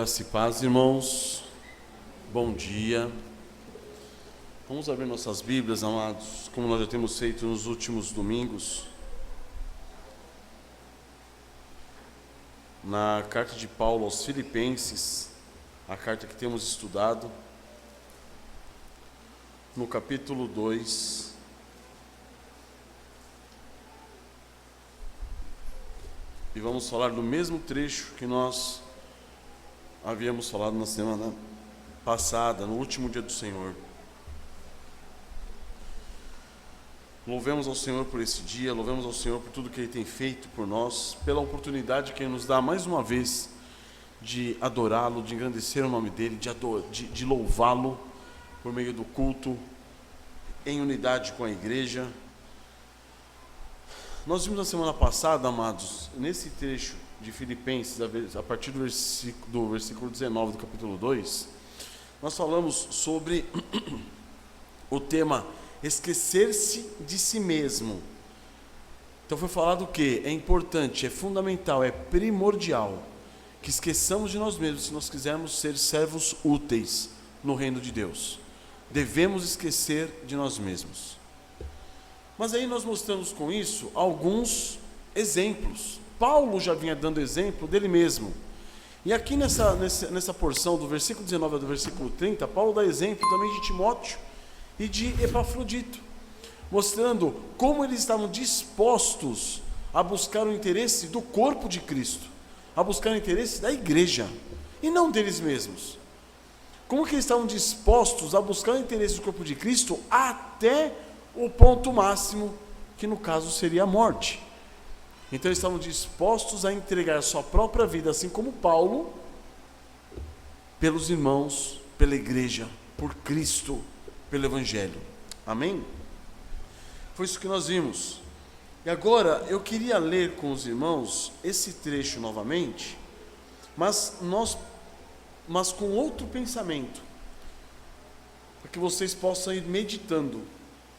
Graça e paz, irmãos. Bom dia. Vamos abrir nossas Bíblias, amados, como nós já temos feito nos últimos domingos, na carta de Paulo aos Filipenses, a carta que temos estudado, no capítulo 2, e vamos falar do mesmo trecho que nós havíamos falado na semana passada, no último dia do Senhor. Louvemos ao Senhor por esse dia, louvemos ao Senhor por tudo que Ele tem feito por nós, pela oportunidade que Ele nos dá mais uma vez de adorá-lo, de engrandecer o nome dEle, de louvá-lo por meio do culto, em unidade com a igreja. Nós vimos na semana passada, amados, nesse trecho de Filipenses, a partir do versículo 19 do capítulo 2, nós falamos sobre o tema esquecer-se de si mesmo. Então foi falado que é importante, é fundamental, é primordial que esqueçamos de nós mesmos se nós quisermos ser servos úteis no reino de Deus. Devemos esquecer de nós mesmos. Mas aí nós mostramos com isso alguns exemplos. Paulo já vinha dando exemplo dele mesmo. E aqui nessa porção do versículo 19 ao do versículo 30, Paulo dá exemplo também de Timóteo e de Epafrodito, mostrando como eles estavam dispostos a buscar o interesse do corpo de Cristo, a buscar o interesse da igreja, e não deles mesmos. Como que eles estavam dispostos a buscar o interesse do corpo de Cristo até o ponto máximo, que no caso seria a morte. Então eles estavam dispostos a entregar sua própria vida, assim como Paulo, pelos irmãos, pela igreja, por Cristo, pelo Evangelho. Amém? Foi isso que nós vimos. E agora eu queria ler com os irmãos esse trecho novamente, mas com outro pensamento, para que vocês possam ir meditando.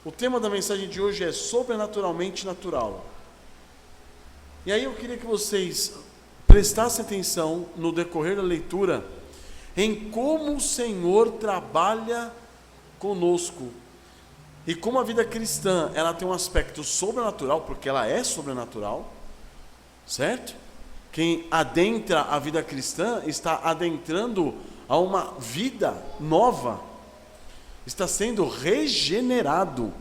O tema da mensagem de hoje é sobrenaturalmente natural. E aí eu queria que vocês prestassem atenção no decorrer da leitura em como o Senhor trabalha conosco e como a vida cristã ela tem um aspecto sobrenatural, porque ela é sobrenatural, certo? Quem adentra a vida cristã está adentrando a uma vida nova, está sendo regenerado,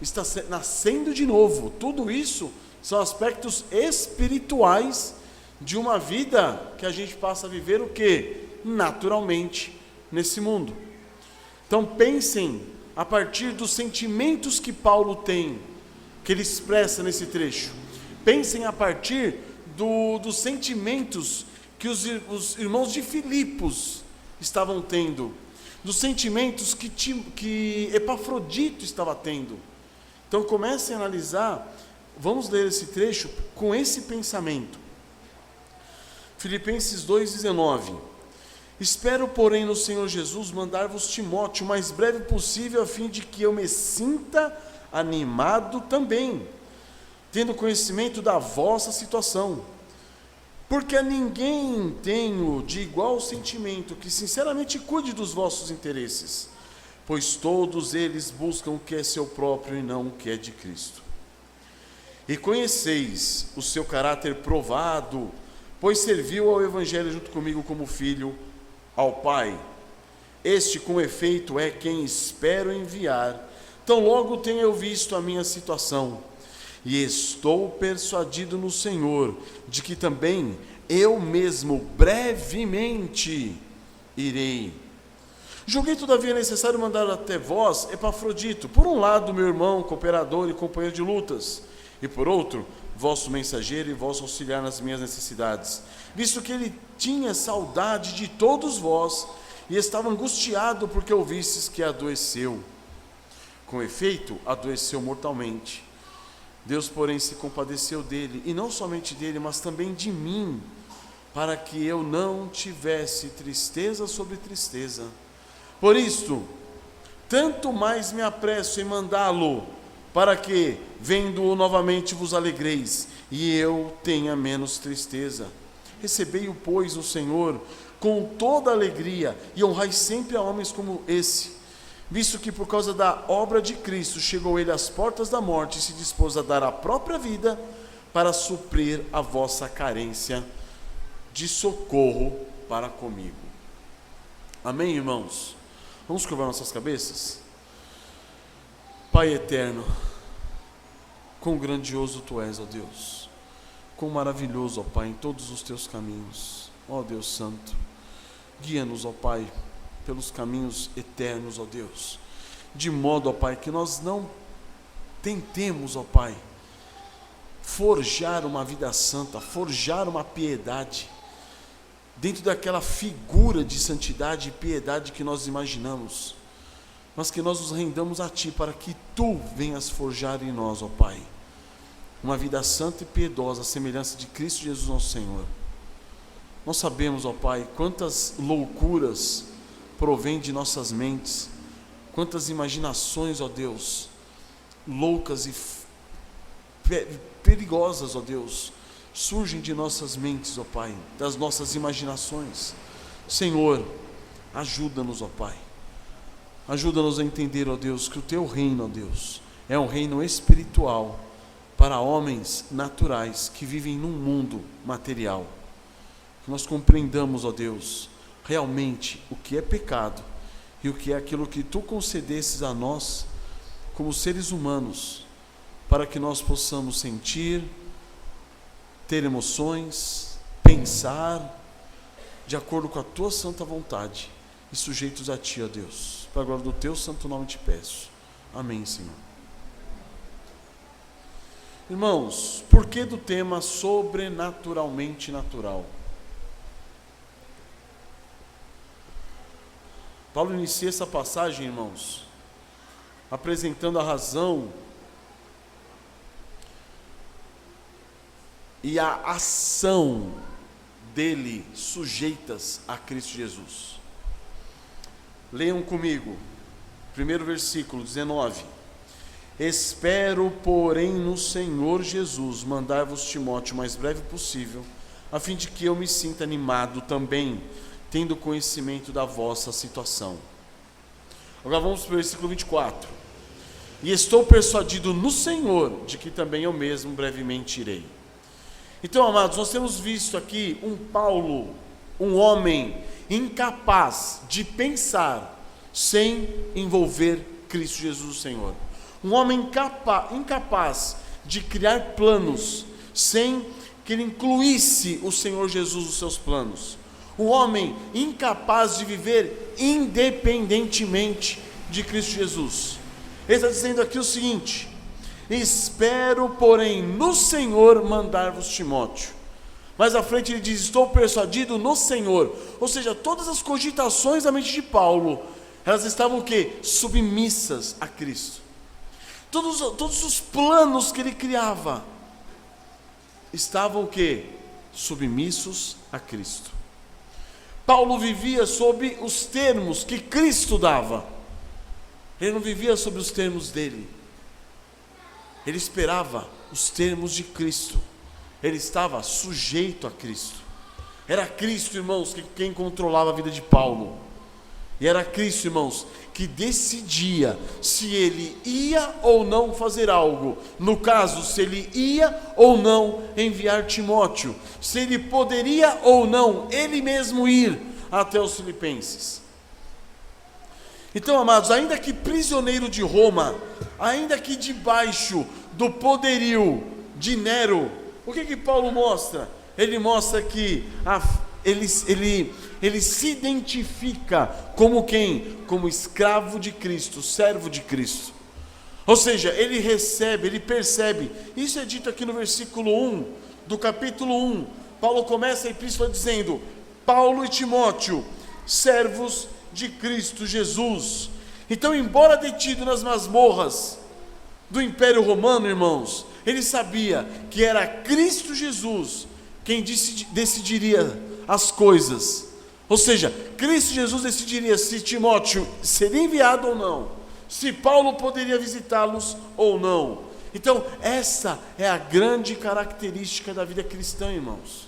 está nascendo de novo. Tudo isso são aspectos espirituais de uma vida que a gente passa a viver o quê? Naturalmente nesse mundo. Então pensem a partir dos sentimentos que Paulo tem, que ele expressa nesse trecho. Pensem a partir dos sentimentos que os irmãos de Filipos estavam tendo, dos sentimentos que Epafrodito estava tendo. Então comecem a analisar. Vamos ler esse trecho com esse pensamento. Filipenses 2,19. Espero, porém, no Senhor Jesus mandar-vos Timóteo o mais breve possível, a fim de que eu me sinta animado também, tendo conhecimento da vossa situação. Porque a ninguém tenho de igual sentimento que sinceramente cuide dos vossos interesses, pois todos eles buscam o que é seu próprio e não o que é de Cristo. E conheceis o seu caráter provado, pois serviu ao Evangelho junto comigo como filho ao Pai. Este, com efeito, é quem espero enviar. Tão logo tenho eu visto a minha situação, e estou persuadido no Senhor, de que também eu mesmo brevemente irei. Julguei, todavia, necessário mandar até vós Epafrodito, por um lado, meu irmão, cooperador e companheiro de lutas, e por outro, vosso mensageiro e vosso auxiliar nas minhas necessidades, visto que ele tinha saudade de todos vós, e estava angustiado porque ouvistes que adoeceu. Com efeito, adoeceu mortalmente. Deus, porém, se compadeceu dele, e não somente dele, mas também de mim, para que eu não tivesse tristeza sobre tristeza. Por isto, tanto mais me apresso em mandá-lo, para que, vendo-o novamente, vos alegreis, e eu tenha menos tristeza. Recebei-o, pois, o Senhor, com toda alegria, e honrai sempre a homens como esse, visto que por causa da obra de Cristo chegou ele às portas da morte e se dispôs a dar a própria vida para suprir a vossa carência de socorro para comigo. Amém, irmãos? Vamos curvar nossas cabeças? Pai eterno, quão grandioso Tu és, ó Deus, quão maravilhoso, ó Pai, em todos os Teus caminhos, ó Deus Santo, guia-nos, ó Pai, pelos caminhos eternos, ó Deus, de modo, ó Pai, que nós não tentemos, ó Pai, forjar uma vida santa, forjar uma piedade, dentro daquela figura de santidade e piedade que nós imaginamos, mas que nós nos rendamos a Ti, para que Tu venhas forjar em nós, ó Pai, uma vida santa e piedosa, à semelhança de Cristo Jesus nosso Senhor. Nós sabemos, ó Pai, quantas loucuras provém de nossas mentes, quantas imaginações, ó Deus, loucas e perigosas, ó Deus, surgem de nossas mentes, ó Pai, das nossas imaginações. Senhor, ajuda-nos, ó Pai, ajuda-nos a entender, ó Deus, que o Teu reino, ó Deus, é um reino espiritual para homens naturais que vivem num mundo material. Que nós compreendamos, ó Deus, realmente o que é pecado e o que é aquilo que Tu concedesses a nós como seres humanos, para que nós possamos sentir, ter emoções, pensar de acordo com a Tua santa vontade e sujeitos a Ti, ó Deus. Para a glória do Teu santo nome te peço. Amém, Senhor. Irmãos, por que do tema sobrenaturalmente natural? Paulo inicia essa passagem, irmãos, apresentando a razão e a ação dele sujeitas a Cristo Jesus. Leiam comigo, primeiro versículo 19. Espero, porém, no Senhor Jesus mandar-vos Timóteo o mais breve possível, a fim de que eu me sinta animado também, tendo conhecimento da vossa situação. Agora vamos para o versículo 24. E estou persuadido no Senhor, de que também eu mesmo brevemente irei. Então, amados, nós temos visto aqui um Paulo, um homem incapaz de pensar sem envolver Cristo Jesus o Senhor. Um homem incapaz de criar planos sem que ele incluísse o Senhor Jesus nos seus planos. Um homem incapaz de viver independentemente de Cristo Jesus. Ele está dizendo aqui o seguinte: espero, porém, no Senhor mandar-vos Timóteo. Mais à frente ele diz: estou persuadido no Senhor. Ou seja, todas as cogitações da mente de Paulo, elas estavam o quê? Submissas a Cristo. Todos os planos que ele criava estavam o quê? Submissos a Cristo. Paulo vivia sob os termos que Cristo dava. Ele não vivia sob os termos dele. Ele esperava os termos de Cristo. Ele estava sujeito a Cristo. Era Cristo, irmãos, quem controlava a vida de Paulo. E era Cristo, irmãos, que decidia se ele ia ou não fazer algo. No caso, se ele ia ou não enviar Timóteo. Se ele poderia ou não ele mesmo ir até os Filipenses. Então, amados, ainda que prisioneiro de Roma, ainda que debaixo do poderio de Nero, o que Paulo mostra? Ele mostra que ele se identifica como quem? Como escravo de Cristo, servo de Cristo. Ou seja, ele recebe, ele percebe. Isso é dito aqui no versículo 1 do capítulo 1. Paulo começa a epístola dizendo: Paulo e Timóteo, servos de Cristo Jesus. Então, embora detido nas masmorras do Império Romano, irmãos, ele sabia que era Cristo Jesus quem decidiria as coisas. Ou seja, Cristo Jesus decidiria se Timóteo seria enviado ou não, se Paulo poderia visitá-los ou não. Então, essa é a grande característica da vida cristã, irmãos.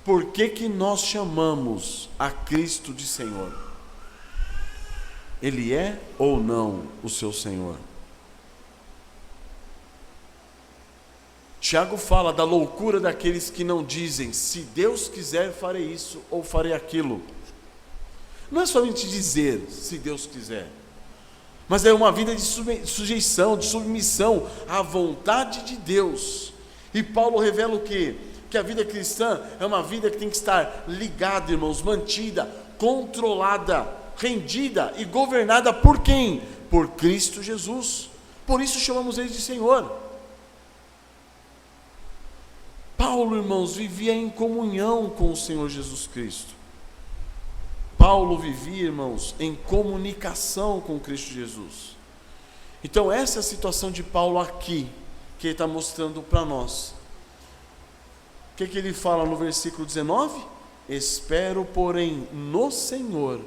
por que nós chamamos a Cristo de Senhor? Ele é ou não o seu Senhor? Tiago fala da loucura daqueles que não dizem, se Deus quiser farei isso ou farei aquilo. Não é somente dizer, se Deus quiser, mas é uma vida de sujeição, de submissão à vontade de Deus. E Paulo revela o quê? Que a vida cristã é uma vida que tem que estar ligada, irmãos, mantida, controlada, rendida e governada por quem? Por Cristo Jesus. Por isso chamamos Ele de Senhor. Paulo, irmãos, vivia em comunhão com o Senhor Jesus Cristo. Paulo vivia, irmãos, em comunicação com Cristo Jesus. Então essa é a situação de Paulo aqui, que ele está mostrando para nós. O que ele fala no versículo 19? Espero, porém, no Senhor,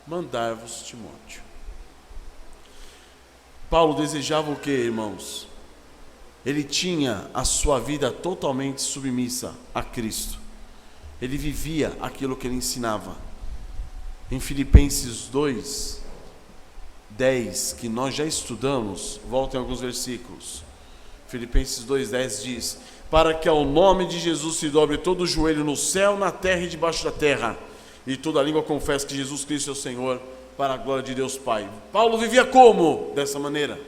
mandar-vos Timóteo. Paulo desejava o que, irmãos? Ele tinha a sua vida totalmente submissa a Cristo. Ele vivia aquilo que ele ensinava. Em Filipenses 2, 10, que nós já estudamos, voltem alguns versículos. Filipenses 2, 10 diz: para que ao nome de Jesus se dobre todo o joelho no céu, na terra e debaixo da terra, e toda língua confesse que Jesus Cristo é o Senhor, para a glória de Deus Pai. Paulo vivia como? Dessa maneira,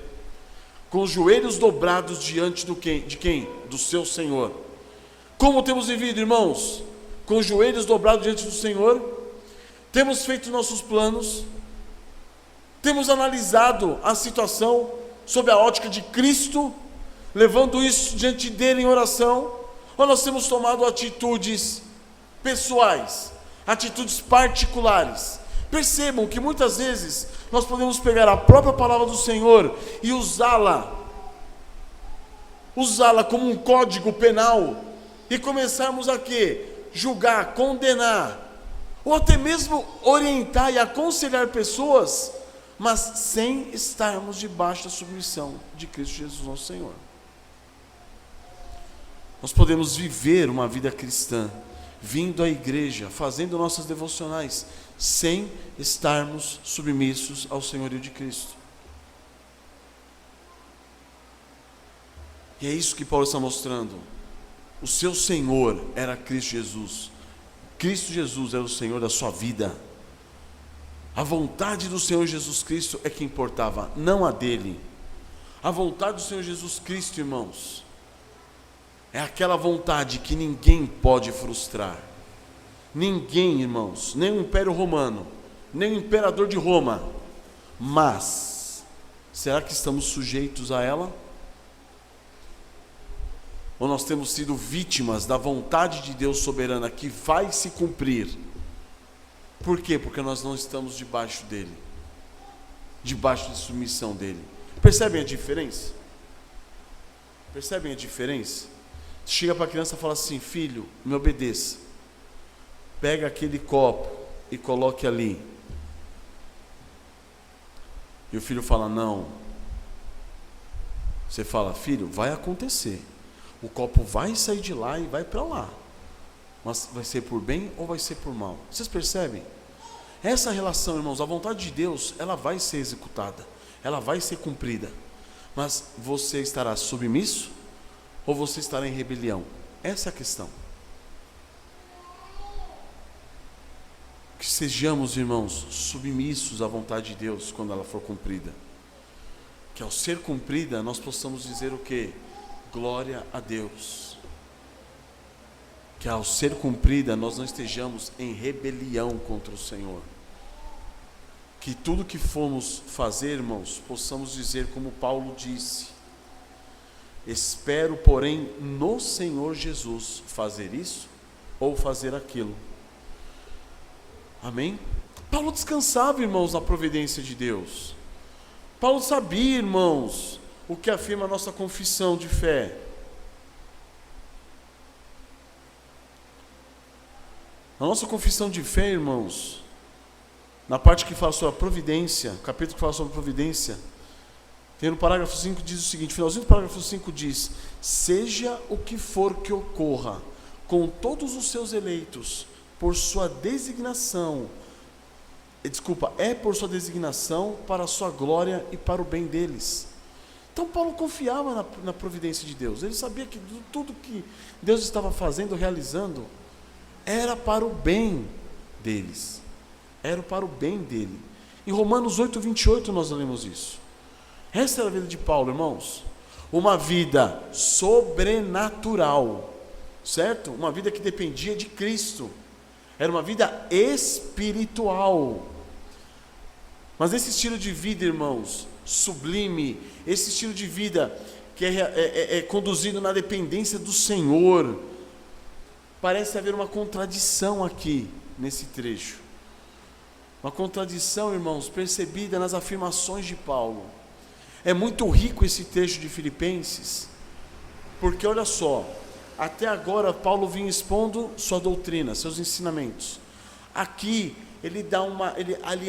com os joelhos dobrados diante de quem? Do seu Senhor. Como temos vivido, irmãos? Com os joelhos dobrados diante do Senhor. Temos feito nossos planos, temos analisado a situação sob a ótica de Cristo, levando isso diante dele em oração, ou nós temos tomado atitudes pessoais, atitudes particulares? Percebam que muitas vezes nós podemos pegar a própria palavra do Senhor e usá-la como um código penal e começarmos a quê? Julgar, condenar, ou até mesmo orientar e aconselhar pessoas, mas sem estarmos debaixo da submissão de Cristo Jesus, nosso Senhor. Nós podemos viver uma vida cristã, vindo à igreja, fazendo nossas devocionais, sem estarmos submissos ao senhorio de Cristo. E é isso que Paulo está mostrando. O seu Senhor era Cristo Jesus. Cristo Jesus era o Senhor da sua vida. A vontade do Senhor Jesus Cristo é que importava, não a dele. A vontade do Senhor Jesus Cristo, irmãos, é aquela vontade que ninguém pode frustrar. Ninguém, irmãos, nem o Império Romano, nem o imperador de Roma. Mas, será que estamos sujeitos a ela? Ou nós temos sido vítimas da vontade de Deus soberana que vai se cumprir? Por quê? Porque nós não estamos debaixo dele, debaixo de submissão dele. Percebem a diferença? Percebem a diferença? Chega para a criança e fala assim: filho, me obedeça. Pega aquele copo e coloque ali. E o filho fala: não. Você fala: filho, vai acontecer. O copo vai sair de lá e vai para lá. Mas vai ser por bem ou vai ser por mal? Vocês percebem? Essa relação, irmãos, a vontade de Deus, ela vai ser executada, ela vai ser cumprida. Mas você estará submisso ou você estará em rebelião? Essa é a questão. Que sejamos, irmãos, submissos à vontade de Deus quando ela for cumprida. Que ao ser cumprida nós possamos dizer o quê? Glória a Deus. Que ao ser cumprida nós não estejamos em rebelião contra o Senhor. Que tudo que formos fazer, irmãos, possamos dizer como Paulo disse: espero, porém, no Senhor Jesus fazer isso ou fazer aquilo. Amém? Paulo descansava, irmãos, na providência de Deus. Paulo sabia, irmãos, o que afirma a nossa confissão de fé. A nossa confissão de fé, irmãos, na parte que fala sobre a providência, o capítulo que fala sobre a providência, tem no parágrafo 5, diz o seguinte, finalzinho do parágrafo 5 diz: seja o que for que ocorra, com todos os seus eleitos, por sua designação, por sua designação para a sua glória e para o bem deles. Então Paulo confiava na providência de Deus. Ele sabia que tudo que Deus estava fazendo, realizando, era para o bem deles. Era para o bem dele. Em Romanos 8:28 nós lemos isso. Essa era a vida de Paulo, irmãos. Uma vida sobrenatural, certo? Uma vida que dependia de Cristo. Era uma vida espiritual. Mas esse estilo de vida, irmãos, sublime, esse estilo de vida que é conduzido na dependência do Senhor, parece haver uma contradição aqui, nesse trecho. Uma contradição, irmãos, percebida nas afirmações de Paulo. É muito rico esse trecho de Filipenses, porque olha só, até agora Paulo vinha expondo sua doutrina, seus ensinamentos. Aqui ele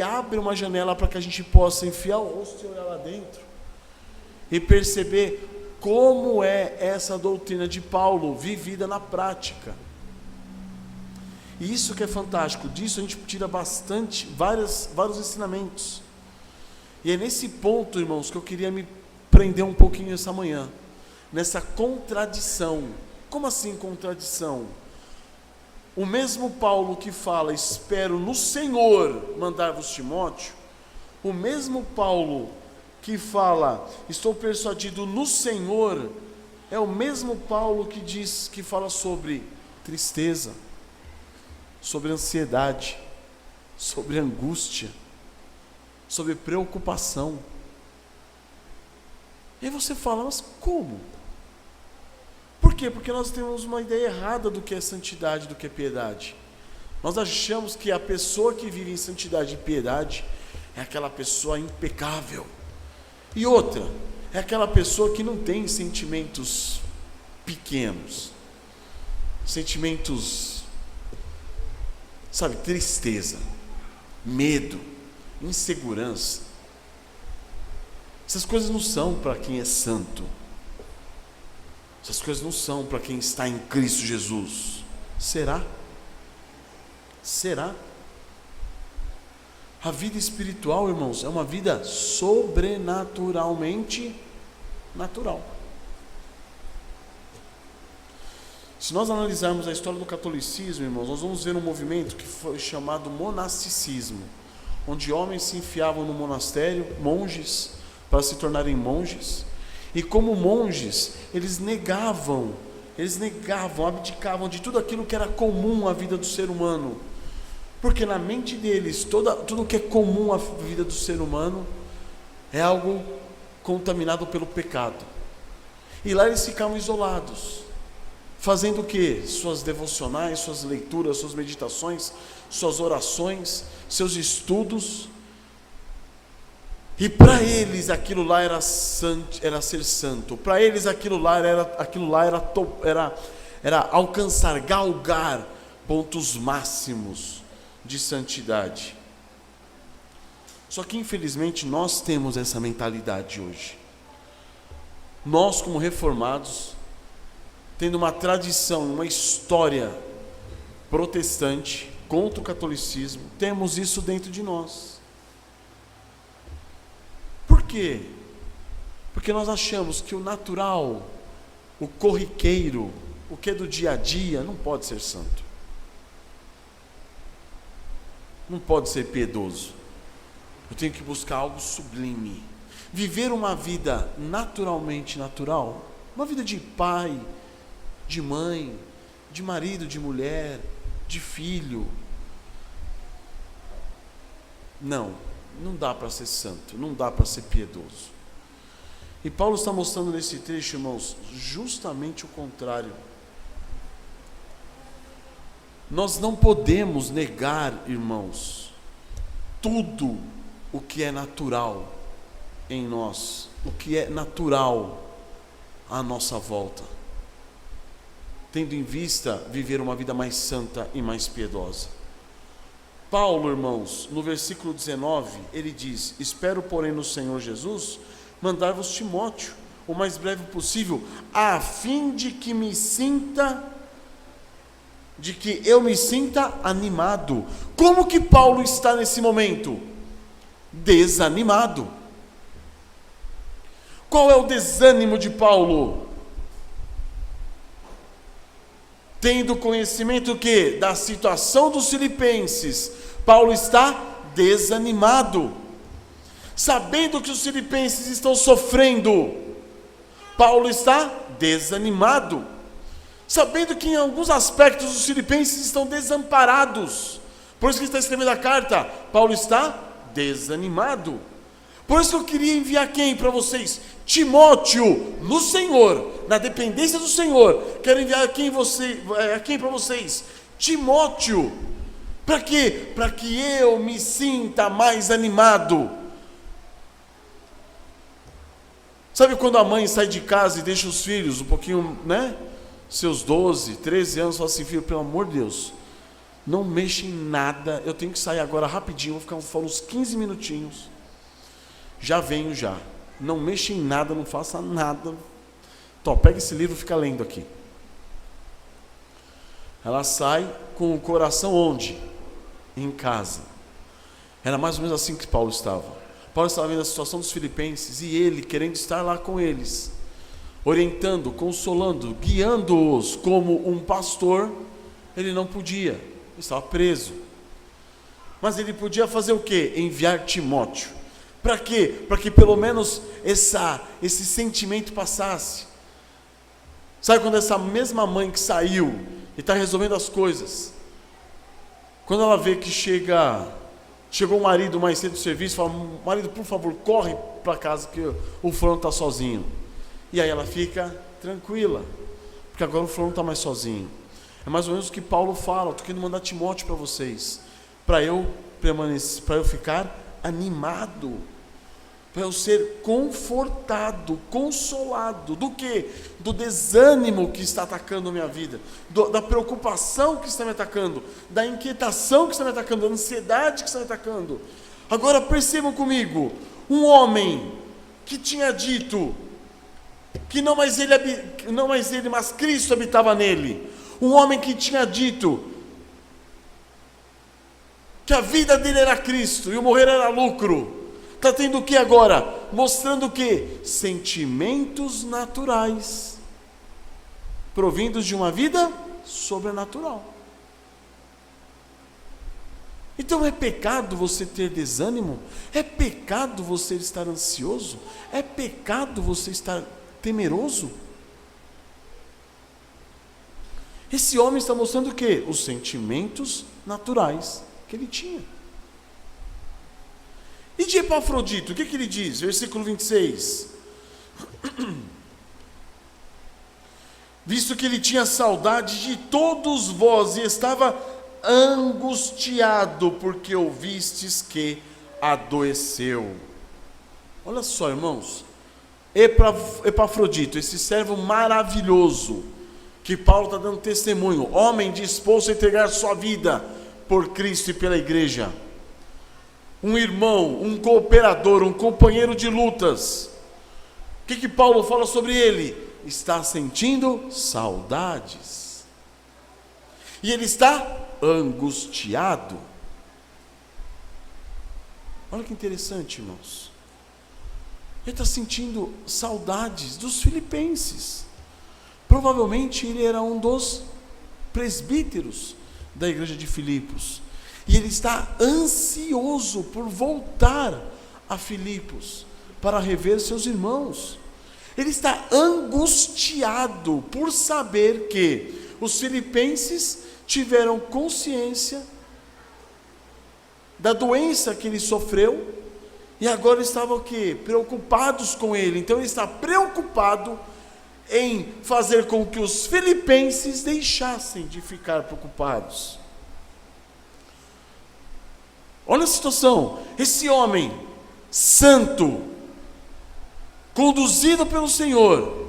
abre uma janela para que a gente possa enfiar o rosto e olhar lá dentro e perceber como é essa doutrina de Paulo vivida na prática. E isso que é fantástico, disso a gente tira vários ensinamentos. E é nesse ponto, irmãos, que eu queria me prender um pouquinho essa manhã, nessa contradição. Como assim contradição? O mesmo Paulo que fala, espero no Senhor mandar-vos Timóteo, o mesmo Paulo que fala, estou persuadido no Senhor, é o mesmo Paulo que fala sobre tristeza, sobre ansiedade, sobre angústia, sobre preocupação. E aí você fala, mas como? Por quê? Porque nós temos uma ideia errada do que é santidade, do que é piedade. Nós achamos que a pessoa que vive em santidade e piedade é aquela pessoa impecável. E outra, é aquela pessoa que não tem sentimentos pequenos, sentimentos, sabe, tristeza, medo, insegurança. Essas coisas não são para quem é santo. Essas coisas não são para quem está em Cristo Jesus. Será? Será? A vida espiritual, irmãos, é uma vida sobrenaturalmente natural. Se nós analisarmos a história do catolicismo, irmãos, nós vamos ver um movimento que foi chamado monasticismo, onde homens se enfiavam no monastério, monges, para se tornarem monges, e como monges, eles abdicavam de tudo aquilo que era comum à vida do ser humano, porque na mente deles, tudo que é comum à vida do ser humano é algo contaminado pelo pecado, e lá eles ficavam isolados, fazendo o quê? Suas devocionais, suas leituras, suas meditações, suas orações, seus estudos. E para eles aquilo lá era ser santo. Para eles aquilo lá era alcançar, galgar pontos máximos de santidade. Só que infelizmente nós temos essa mentalidade hoje. Nós, como reformados, tendo uma tradição, uma história protestante contra o catolicismo, temos isso dentro de nós. Por quê? Porque nós achamos que o natural, o corriqueiro, o que é do dia a dia, não pode ser santo. Não pode ser piedoso. Eu tenho que buscar algo sublime. Viver uma vida naturalmente natural, uma vida de pai, de mãe, de marido, de mulher, de filho. Não dá para ser santo, não dá para ser piedoso. E Paulo está mostrando nesse trecho, irmãos, justamente o contrário. Nós não podemos negar, irmãos, tudo o que é natural em nós, o que é natural à nossa volta, tendo em vista viver uma vida mais santa e mais piedosa. Paulo, irmãos, no versículo 19, ele diz: espero, porém, no Senhor Jesus, mandar-vos Timóteo, o mais breve possível, a fim de que me sinta de que eu me sinta animado. Como que Paulo está nesse momento? Desanimado. Qual é o desânimo de Paulo? Tendo conhecimento que da situação dos filipenses, Paulo está desanimado. Sabendo que os filipenses estão sofrendo, Paulo está desanimado. Sabendo que em alguns aspectos os filipenses estão desamparados. Por isso que ele está escrevendo a carta, Paulo está desanimado. Por isso que eu queria enviar quem para vocês? Timóteo, no Senhor, na dependência do Senhor. Quero enviar quem para vocês? Timóteo. Para quê? Para que eu me sinta mais animado. Sabe quando a mãe sai de casa e deixa os filhos um pouquinho, seus 12, 13 anos, fala assim: filho, pelo amor de Deus, não mexa em nada, eu tenho que sair agora rapidinho, vou ficar uns 15 minutinhos, já venho já, não mexa em nada, não faça nada, pega esse livro e fica lendo aqui. Ela sai com o coração onde? Em casa. Era mais ou menos assim que Paulo estava. Paulo estava vendo a situação dos filipenses e ele querendo estar lá com eles, orientando, consolando, guiando-os como um pastor. Ele não podia, ele estava preso. Mas ele podia fazer o quê? Enviar Timóteo. Para quê? Para que pelo menos esse sentimento passasse. Sabe quando essa mesma mãe que saiu e está resolvendo as coisas, quando ela vê que chegou o marido mais cedo do serviço, fala: marido, por favor, corre para casa que o fulano está sozinho. E aí ela fica tranquila, porque agora o fulano não está mais sozinho. É mais ou menos o que Paulo fala: estou querendo mandar Timóteo para vocês, para eu permanecer, para eu ficar animado, para eu ser confortado, consolado. Do que? Do desânimo que está atacando a minha vida, da preocupação que está me atacando, da inquietação que está me atacando, da ansiedade que está me atacando. Agora percebam comigo, um homem que tinha dito que não mais ele, mas Cristo habitava nele. Um homem que tinha dito que a vida dele era Cristo e o morrer era lucro. Está tendo o que agora? Mostrando o que? Sentimentos naturais, provindos de uma vida sobrenatural. Então é pecado você ter desânimo? É pecado você estar ansioso? É pecado você estar temeroso? Esse homem está mostrando o que? Os sentimentos naturais que ele tinha. E de Epafrodito, o que ele diz? Versículo 26. Visto que ele tinha saudade de todos vós e estava angustiado porque ouvistes que adoeceu. Olha só, irmãos, Epafrodito, esse servo maravilhoso, que Paulo está dando testemunho, homem disposto a entregar sua vida por Cristo e pela igreja, um irmão, um cooperador, um companheiro de lutas. O que Paulo fala sobre ele? Está sentindo saudades, e ele está angustiado. Olha que interessante, irmãos. Ele está sentindo saudades dos filipenses. Provavelmente ele era um dos presbíteros da igreja de Filipos, e ele está ansioso por voltar a Filipos para rever seus irmãos. Ele está angustiado por saber que os filipenses tiveram consciência da doença que ele sofreu, e agora estavam o quê? Preocupados com ele. Então ele está preocupado em fazer com que os filipenses deixassem de ficar preocupados. Olha a situação, esse homem santo, conduzido pelo Senhor,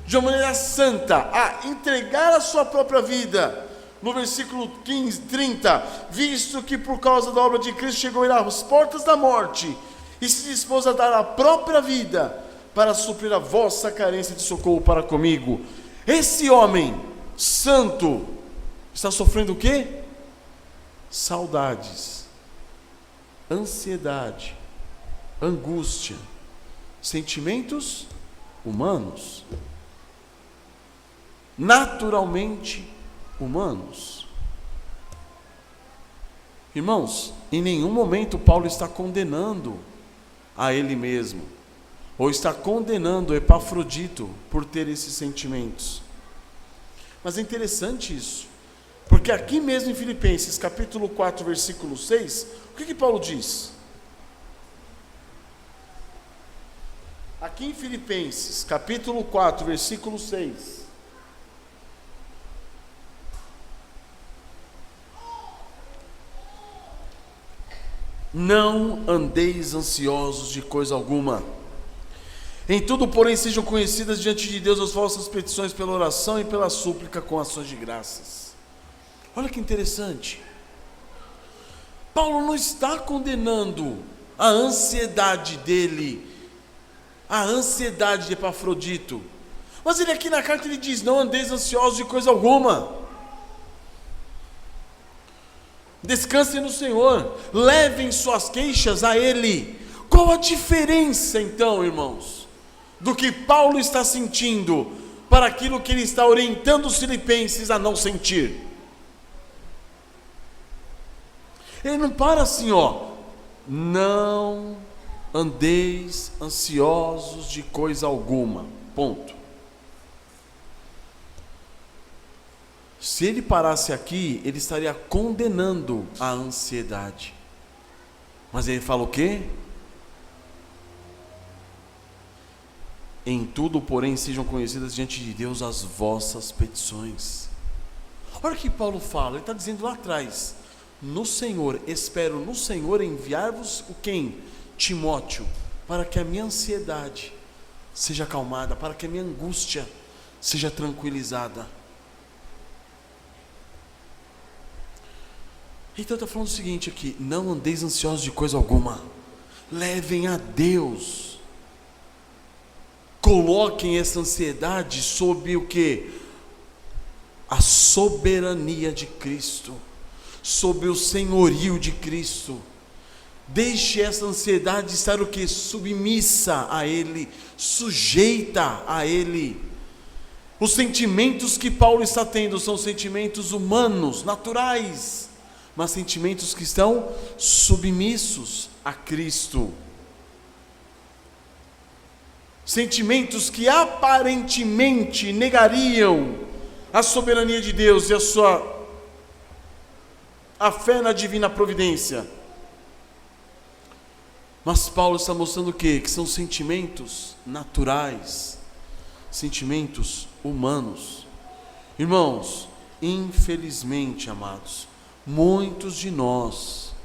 de uma maneira santa, a entregar a sua própria vida, no versículo 30, visto que por causa da obra de Cristo chegou a ir às portas da morte, e se dispôs a dar a própria vida, para suprir a vossa carência de socorro para comigo. Esse homem santo, Está sofrendo o quê? Saudades, ansiedade, angústia, sentimentos humanos, naturalmente humanos. Irmãos, em nenhum momento Paulo está condenando a ele mesmo, ou está condenando Epafrodito por ter esses sentimentos. Mas é interessante isso, porque aqui mesmo em Filipenses, capítulo 4, versículo 6, o que Paulo diz? Aqui em Filipenses, capítulo 4, versículo 6. Não andeis ansiosos de coisa alguma. Em tudo, porém, sejam conhecidas diante de Deus as vossas petições pela oração e pela súplica com ações de graças. Olha que interessante. Paulo não está condenando a ansiedade dele, a ansiedade de Epafrodito. Mas ele aqui na carta ele diz: não andeis ansiosos de coisa alguma. Descansem no Senhor, levem suas queixas a Ele. Qual a diferença então, irmãos, do que Paulo está sentindo para aquilo que ele está orientando os filipenses a não sentir? Ele não para assim, não andeis ansiosos de coisa alguma, ponto. Se ele parasse aqui, ele estaria condenando a ansiedade. Mas ele fala o quê? Em tudo, porém, sejam conhecidas diante de Deus as vossas petições. Olha o que Paulo fala, ele está dizendo lá atrás: no Senhor, espero no Senhor enviar-vos o quem? Timóteo, para que a minha ansiedade seja acalmada, para que a minha angústia seja tranquilizada. Então está falando o seguinte aqui: não andeis ansiosos de coisa alguma, levem a Deus, coloquem essa ansiedade sob o que? A soberania de Cristo, sob o senhorio de Cristo. Deixe essa ansiedade estar o que? Submissa a Ele, sujeita a Ele. Os sentimentos que Paulo está tendo são sentimentos humanos, naturais, mas sentimentos que estão submissos a Cristo. Sentimentos que aparentemente negariam a soberania de Deus e a fé na divina providência. Mas Paulo está mostrando o quê? Que são sentimentos naturais, sentimentos humanos. Irmãos, infelizmente, amados, muitos de nós,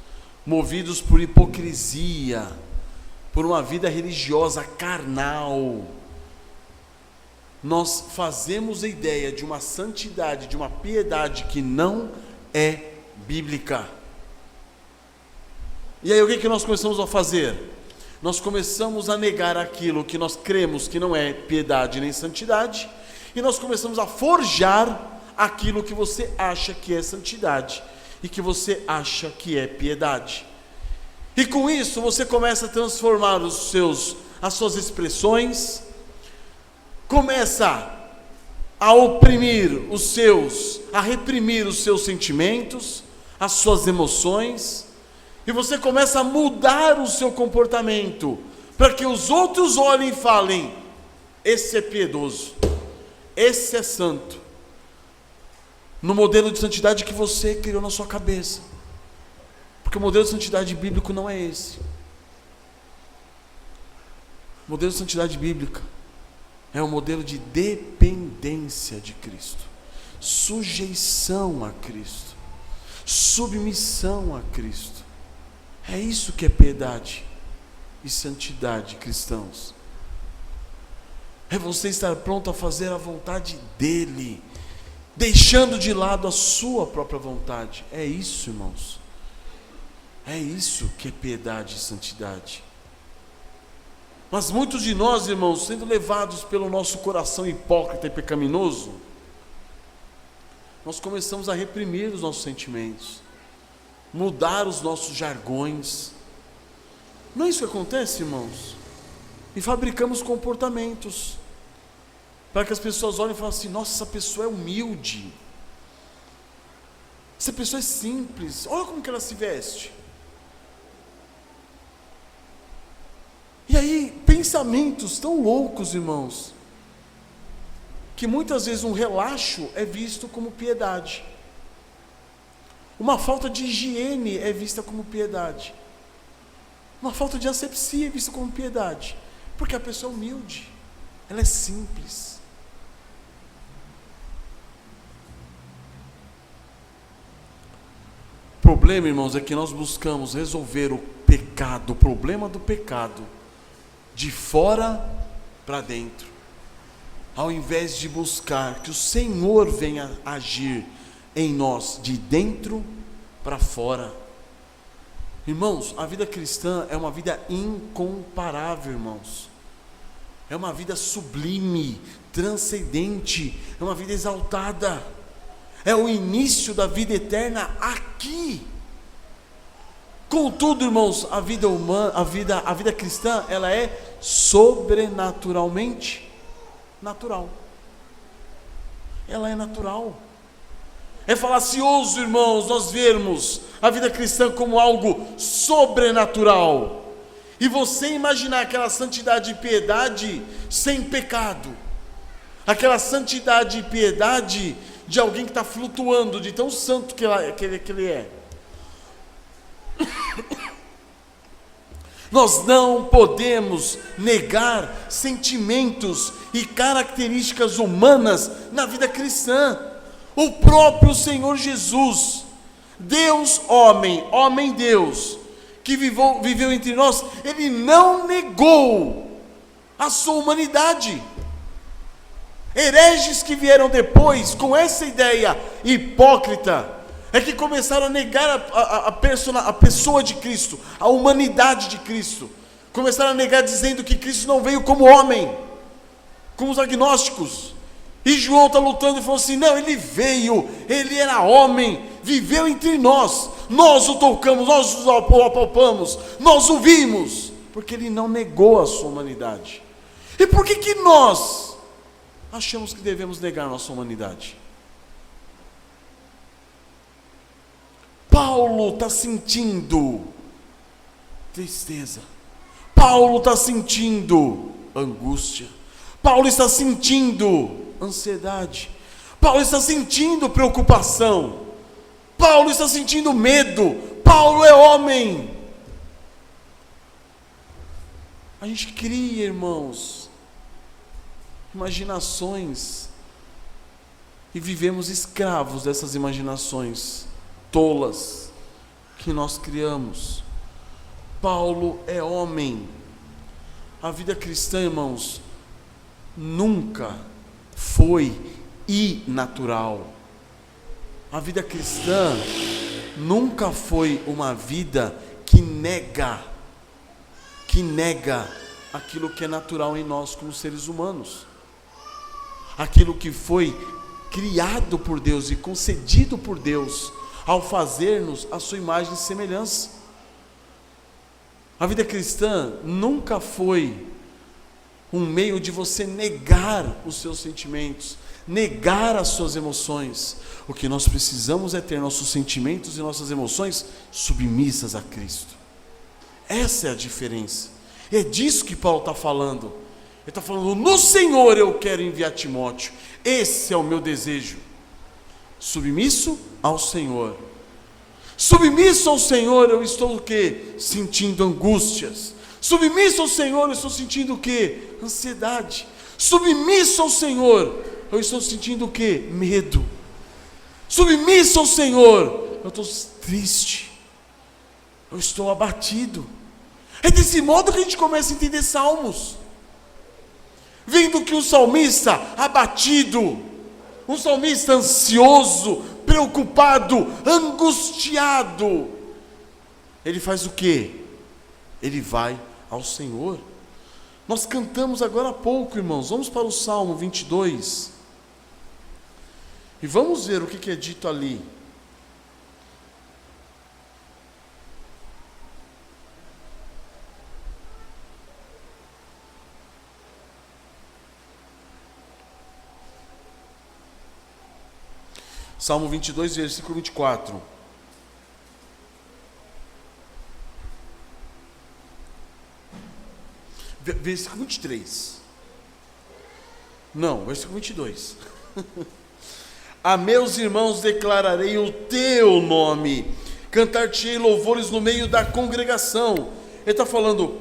movidos por hipocrisia, por uma vida religiosa carnal, nós fazemos a ideia de uma santidade, de uma piedade que não é bíblica. E aí o que nós começamos a fazer? Nós começamos a negar aquilo que nós cremos que não é piedade nem santidade, e nós começamos a forjar aquilo que você acha que é santidade e que você acha que é piedade. E com isso você começa a transformar as suas expressões, começa a oprimir a reprimir os seus sentimentos, as suas emoções, e você começa a mudar o seu comportamento, para que os outros olhem e falem: esse é piedoso, esse é santo, no modelo de santidade que você criou na sua cabeça. Porque o modelo de santidade bíblico não é esse. O modelo de santidade bíblica é um modelo de dependência de Cristo, sujeição a Cristo, submissão a Cristo. É isso que é piedade e santidade cristãos. É você estar pronto a fazer a vontade dEle, deixando de lado a sua própria vontade. É isso, irmãos. É isso que é piedade e santidade. Mas muitos de nós, irmãos, sendo levados pelo nosso coração hipócrita e pecaminoso, nós começamos a reprimir os nossos sentimentos, mudar os nossos jargões. Não é isso que acontece, irmãos? E fabricamos comportamentos para que as pessoas olhem e falem assim: nossa, essa pessoa é humilde, essa pessoa é simples, olha como que ela se veste. E aí, pensamentos tão loucos, irmãos, que muitas vezes um relaxo é visto como piedade, uma falta de higiene é vista como piedade, uma falta de asepsia é vista como piedade, porque a pessoa é humilde, ela é simples. O problema, irmãos, é que nós buscamos resolver o pecado, o problema do pecado, de fora para dentro, ao invés de buscar que o Senhor venha agir em nós, de dentro para fora. Irmãos, a vida cristã é uma vida incomparável, irmãos. É uma vida sublime, transcendente, é uma vida exaltada. É o início da vida eterna aqui. Contudo, irmãos, a vida humana, a vida cristã, ela é sobrenaturalmente natural. Ela é natural. É falacioso, irmãos, nós vermos a vida cristã como algo sobrenatural e você imaginar aquela santidade e piedade sem pecado, aquela santidade e piedade de alguém que está flutuando, de tão santo que ele é. Nós não podemos negar sentimentos e características humanas na vida cristã. O próprio Senhor Jesus, Deus homem, homem Deus, que viveu entre nós, Ele não negou a sua humanidade. Hereges que vieram depois com essa ideia hipócrita é que começaram a negar a pessoa de Cristo, a humanidade de Cristo. Começaram a negar dizendo que Cristo não veio como homem, como os agnósticos. E João está lutando e falou assim: não, ele veio, ele era homem, viveu entre nós, nós o tocamos, nós o apalpamos, nós o vimos, porque ele não negou a sua humanidade. E por que nós achamos que devemos negar a nossa humanidade? Paulo está sentindo tristeza, Paulo está sentindo angústia, Paulo está sentindo ansiedade, Paulo está sentindo preocupação, Paulo está sentindo medo. Paulo é homem. A gente cria, irmãos, imaginações e vivemos escravos dessas imaginações tolas que nós criamos. Paulo é homem. A vida cristã, irmãos, nunca foi inatural. A vida cristã nunca foi uma vida que nega aquilo que é natural em nós como seres humanos, aquilo que foi criado por Deus e concedido por Deus ao fazer-nos a sua imagem e semelhança. A vida cristã nunca foi um meio de você negar os seus sentimentos, negar as suas emoções. O que nós precisamos é ter nossos sentimentos e nossas emoções submissas a Cristo. Essa é a diferença. É disso que Paulo está falando. Ele está falando: no Senhor eu quero enviar Timóteo. Esse é o meu desejo. Submisso ao Senhor. Submisso ao Senhor, eu estou o quê? Sentindo angústias. Submisso ao Senhor, eu estou sentindo o quê? Ansiedade. Submisso ao Senhor, eu estou sentindo o quê? Medo. Submisso ao Senhor, eu estou triste. Eu estou abatido. É desse modo que a gente começa a entender Salmos. Vendo que o salmista abatido, um salmista ansioso, preocupado, angustiado, ele faz o quê? Ele vai ao Senhor. Nós cantamos agora há pouco, irmãos. Vamos para o Salmo 22. E vamos ver o que é dito ali. Salmo 22, versículo 24. Versículo 23. Não, versículo 22. A meus irmãos declararei o teu nome, cantar-te-ei louvores no meio da congregação. Ele está falando,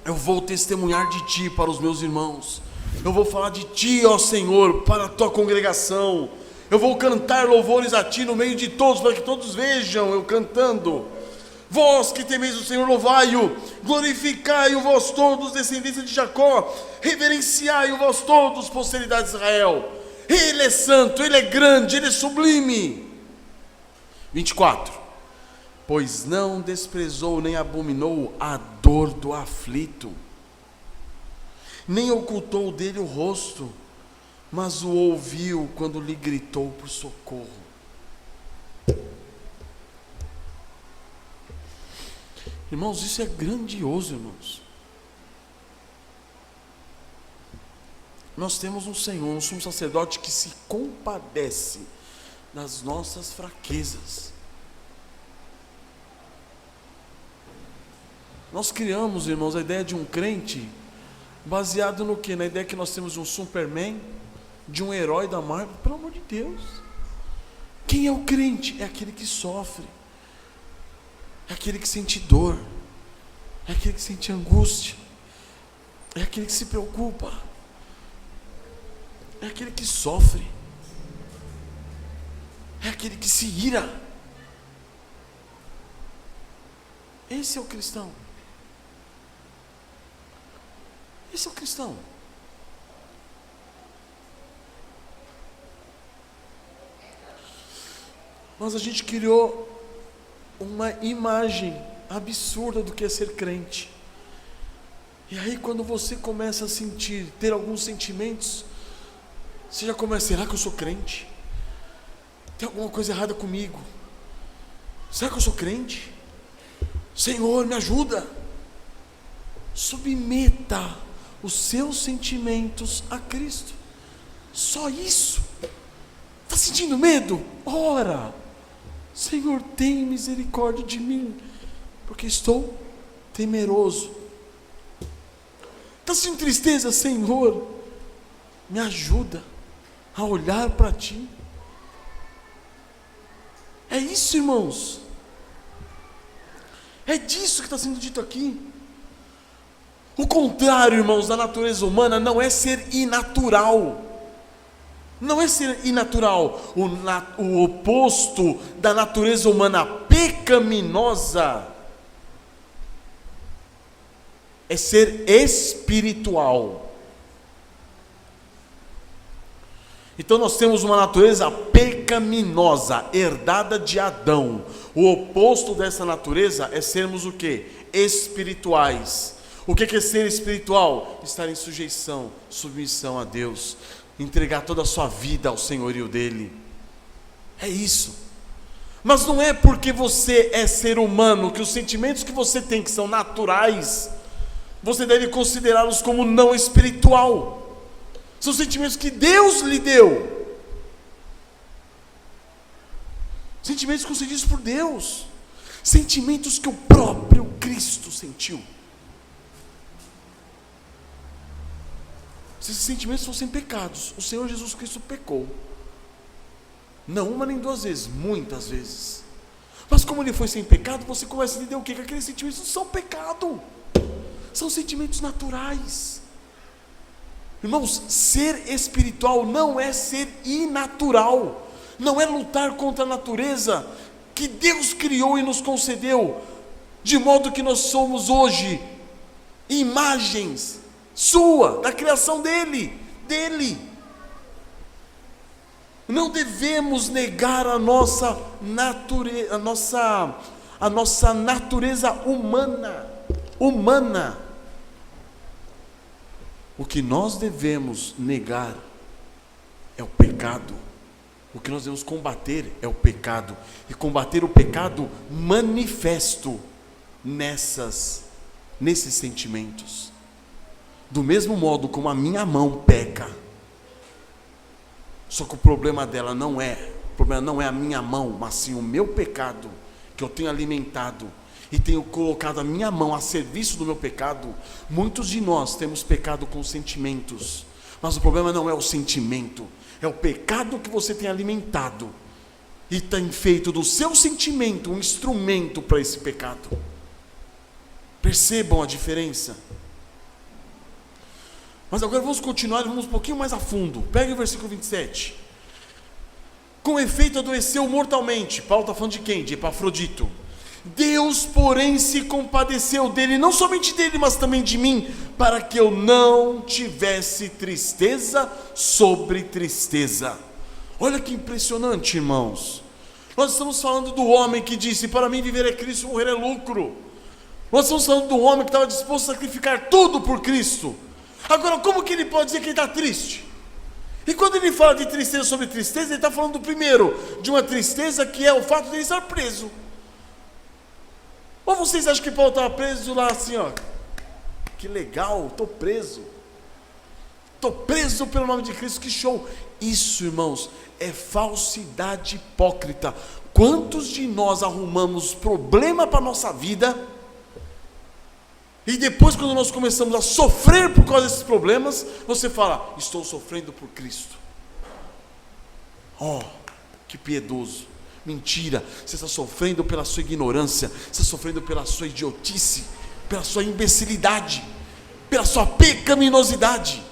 eu vou testemunhar de ti para os meus irmãos. Eu vou falar de ti, ó Senhor, para a tua congregação. Eu vou cantar louvores a ti no meio de todos, para que todos vejam eu cantando. Vós que temeis o Senhor, louvai-o, glorificai-o vós todos, descendência de Jacó, reverenciai-o vós todos, posteridade de Israel. Ele é santo, ele é grande, ele é sublime. 24. Pois não desprezou nem abominou a dor do aflito, nem ocultou dele o rosto, mas o ouviu quando lhe gritou por socorro. Irmãos, isso é grandioso, irmãos. Nós temos um Senhor, um sumo sacerdote que se compadece das nossas fraquezas. Nós criamos, irmãos, a ideia de um crente baseado no quê? Na ideia que nós temos um Superman, de um herói da Marvel. Pelo amor de Deus, quem é o crente? É aquele que sofre, é aquele que sente dor, é aquele que sente angústia, é aquele que se preocupa, é aquele que sofre, é aquele que se ira. Esse é o cristão. Esse é o cristão. Mas a gente criou uma imagem absurda do que é ser crente. E aí quando você começa a sentir, ter alguns sentimentos, você já começa, será que eu sou crente? Tem alguma coisa errada comigo? Será que eu sou crente? Senhor, me ajuda. Submeta os seus sentimentos a Cristo. Só isso. Está sentindo medo? Ora, Senhor, tem misericórdia de mim, porque estou temeroso. Está sentindo tristeza? Senhor, me ajuda a olhar para ti. É isso, irmãos. É disso que está sendo dito aqui. O contrário, irmãos, da natureza humana não é ser inatural. Não é ser inatural. O oposto da natureza humana pecaminosa é ser espiritual. Então nós temos uma natureza pecaminosa, herdada de Adão. O oposto dessa natureza é sermos o quê? Espirituais. O que é ser espiritual? Estar em sujeição, submissão a Deus, entregar toda a sua vida ao senhorio dele. É isso. Mas não é porque você é ser humano que os sentimentos que você tem, que são naturais, você deve considerá-los como não espiritual. São sentimentos que Deus lhe deu, sentimentos concedidos por Deus, sentimentos que o próprio Cristo sentiu. Se esses sentimentos fossem pecados, o Senhor Jesus Cristo pecou, não uma nem duas vezes, muitas vezes. Mas como ele foi sem pecado, você começa a entender o quê? Que aqueles sentimentos não são pecado, são sentimentos naturais. Irmãos, ser espiritual não é ser inatural, não é lutar contra a natureza que Deus criou e nos concedeu, de modo que nós somos hoje imagens da criação dele. Não devemos negar a nossa natureza humana. O que nós devemos negar é o pecado. O que nós devemos combater é o pecado, e combater o pecado manifesto nesses sentimentos. Do mesmo modo como a minha mão peca, só que o problema não é a minha mão, mas sim o meu pecado, que eu tenho alimentado e tenho colocado a minha mão a serviço do meu pecado. Muitos de nós temos pecado com sentimentos, mas o problema não é o sentimento, é o pecado que você tem alimentado e tem feito do seu sentimento um instrumento para esse pecado. Percebam a diferença? Mas agora vamos continuar, vamos um pouquinho mais a fundo. Pegue o versículo 27. Com efeito adoeceu mortalmente. Paulo está falando de quem? De Epafrodito. Deus, porém, se compadeceu dele, não somente dele, mas também de mim, para que eu não tivesse tristeza sobre tristeza. Olha que impressionante, irmãos. Nós estamos falando do homem que disse: para mim viver é Cristo, morrer é lucro. Nós estamos falando do homem que estava disposto a sacrificar tudo por Cristo. Agora, como que ele pode dizer que ele está triste? E quando ele fala de tristeza sobre tristeza, ele está falando primeiro de uma tristeza que é o fato de ele estar preso. Ou vocês acham que Paulo estava preso lá assim, ó, que legal, estou preso pelo nome de Cristo, que show. Isso, irmãos, é falsidade hipócrita. Quantos de nós arrumamos problema para a nossa vida, e depois, quando nós começamos a sofrer por causa desses problemas, você fala: estou sofrendo por Cristo. Oh, que piedoso. Mentira, você está sofrendo pela sua ignorância, você está sofrendo pela sua idiotice, pela sua imbecilidade, pela sua pecaminosidade.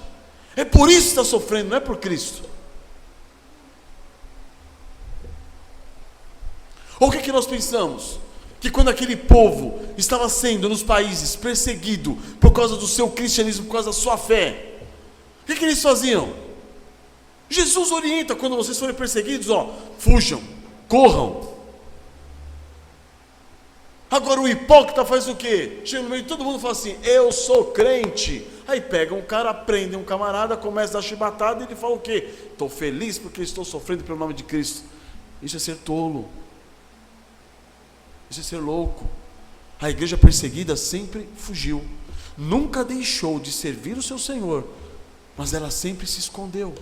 É por isso que está sofrendo, não é por Cristo. Ou o que é que nós pensamos? Que quando aquele povo estava sendo nos países perseguido por causa do seu cristianismo, por causa da sua fé, o que é que eles faziam? Jesus orienta: quando vocês forem perseguidos, fujam, corram. Agora o hipócrita faz o quê? Chega no meio de todo mundo e fala assim: eu sou crente. Aí pega um cara, prende um camarada, começa a dar chibatada, e ele fala o quê? Estou feliz porque estou sofrendo pelo nome de Cristo. Isso é ser tolo. Isso é ser louco. A igreja perseguida sempre fugiu, nunca deixou de servir o seu Senhor, mas ela sempre se escondeu.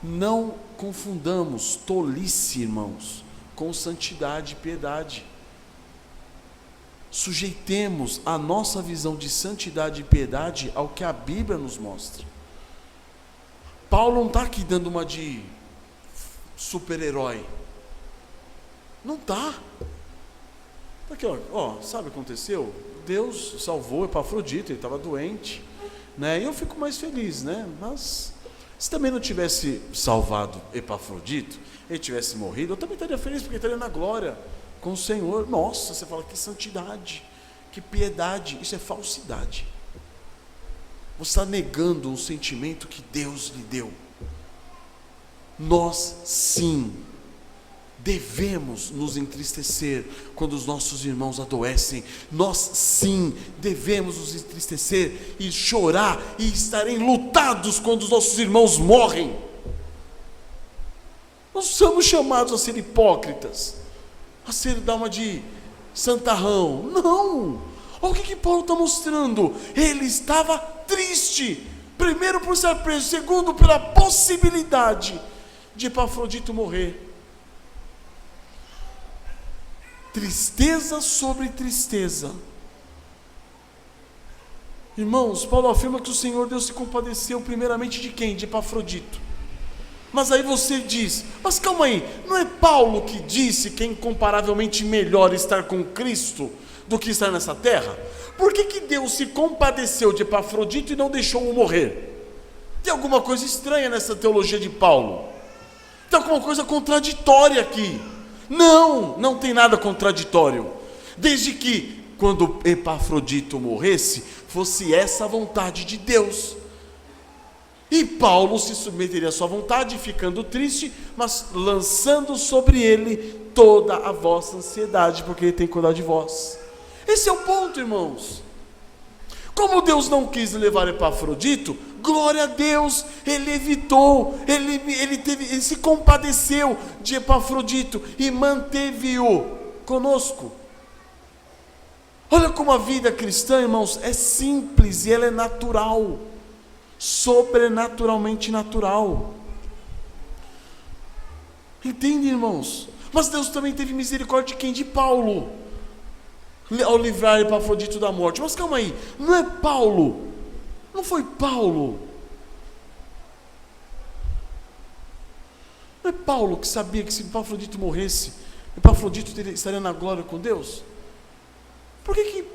Não confundamos tolice, irmãos, com santidade e piedade. Sujeitemos a nossa visão de santidade e piedade ao que a Bíblia nos mostra. Paulo não está aqui dando uma de super-herói. Não está. Está aqui, sabe o que aconteceu? Deus salvou Epafrodito, ele estava doente, né? E eu fico mais feliz, né? Mas se também não tivesse salvado Epafrodito, ele tivesse morrido, eu também estaria feliz, porque estaria na glória com o Senhor. Nossa, você fala: que santidade, que piedade. Isso é falsidade. Você está negando um sentimento que Deus lhe deu. Nós sim devemos nos entristecer quando os nossos irmãos adoecem. Nós sim devemos nos entristecer e chorar e estar enlutados quando os nossos irmãos morrem. Nós somos chamados a ser hipócritas, a ser dar uma de santarrão. Não! Olha o que Paulo está mostrando. Ele estava triste, primeiro por ser preso, segundo pela possibilidade de Epafrodito morrer. Tristeza sobre tristeza. Irmãos, Paulo afirma que o Senhor Deus se compadeceu primeiramente de quem? De Epafrodito. Mas aí você diz: mas calma aí, não é Paulo que disse que é incomparavelmente melhor estar com Cristo do que estar nessa terra? Por que Deus se compadeceu de Epafrodito e não deixou-o morrer? Tem alguma coisa estranha nessa teologia de Paulo? Tem alguma coisa contraditória aqui? Não tem nada contraditório, desde que quando Epafrodito morresse, fosse essa a vontade de Deus. E Paulo se submeteria à sua vontade, ficando triste, mas lançando sobre ele toda a vossa ansiedade, porque ele tem que cuidar de vós. Esse é o ponto, irmãos. Como Deus não quis levar Epafrodito, glória a Deus, ele evitou, ele se compadeceu de Epafrodito e manteve-o conosco. Olha como a vida cristã, irmãos, é simples e ela é natural, sobrenaturalmente natural. Entende, irmãos? Mas Deus também teve misericórdia de quem? De Paulo, ao livrar Epafrodito da morte. Mas calma aí, não é Paulo, não foi Paulo, não é Paulo que sabia que se Epafrodito morresse, Epafrodito estaria na glória com Deus? Por que ele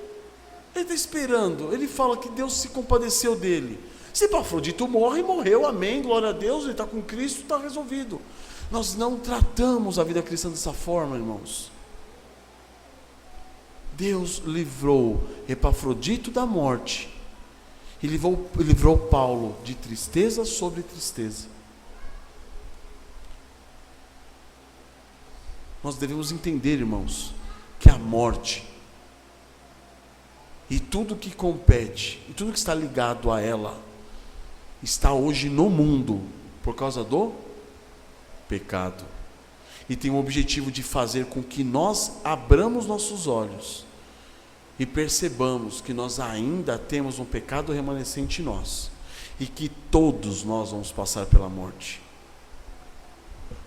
está esperando? Ele fala que Deus se compadeceu dele. Se Epafrodito morre, morreu, amém, glória a Deus, ele está com Cristo, está resolvido. Nós não tratamos a vida cristã dessa forma, irmãos. Deus livrou Epafrodito da morte e livrou Paulo de tristeza sobre tristeza. Nós devemos entender, irmãos, que a morte e tudo que compete, e tudo que está ligado a ela, está hoje no mundo por causa do pecado. E tem o objetivo de fazer com que nós abramos nossos olhos e percebamos que nós ainda temos um pecado remanescente em nós e que todos nós vamos passar pela morte.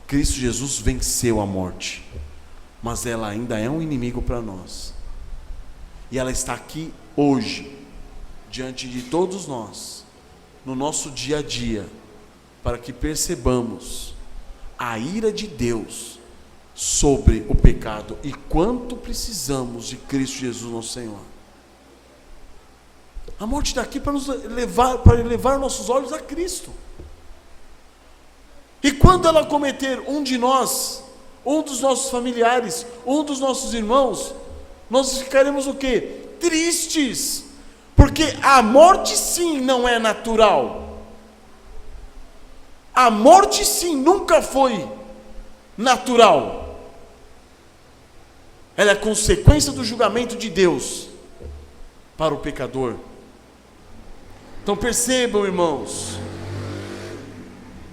Cristo Jesus venceu a morte, mas ela ainda é um inimigo para nós. E ela está aqui hoje, diante de todos nós, no nosso dia a dia, para que percebamos a ira de Deus sobre o pecado e quanto precisamos de Cristo Jesus, nosso Senhor. A morte está aqui para levar nossos olhos a Cristo. E quando ela cometer um de nós, um dos nossos familiares, um dos nossos irmãos, nós ficaremos o quê? Tristes, porque a morte sim não é natural. A morte sim nunca foi natural. Ela é consequência do julgamento de Deus para o pecador. Então percebam, irmãos,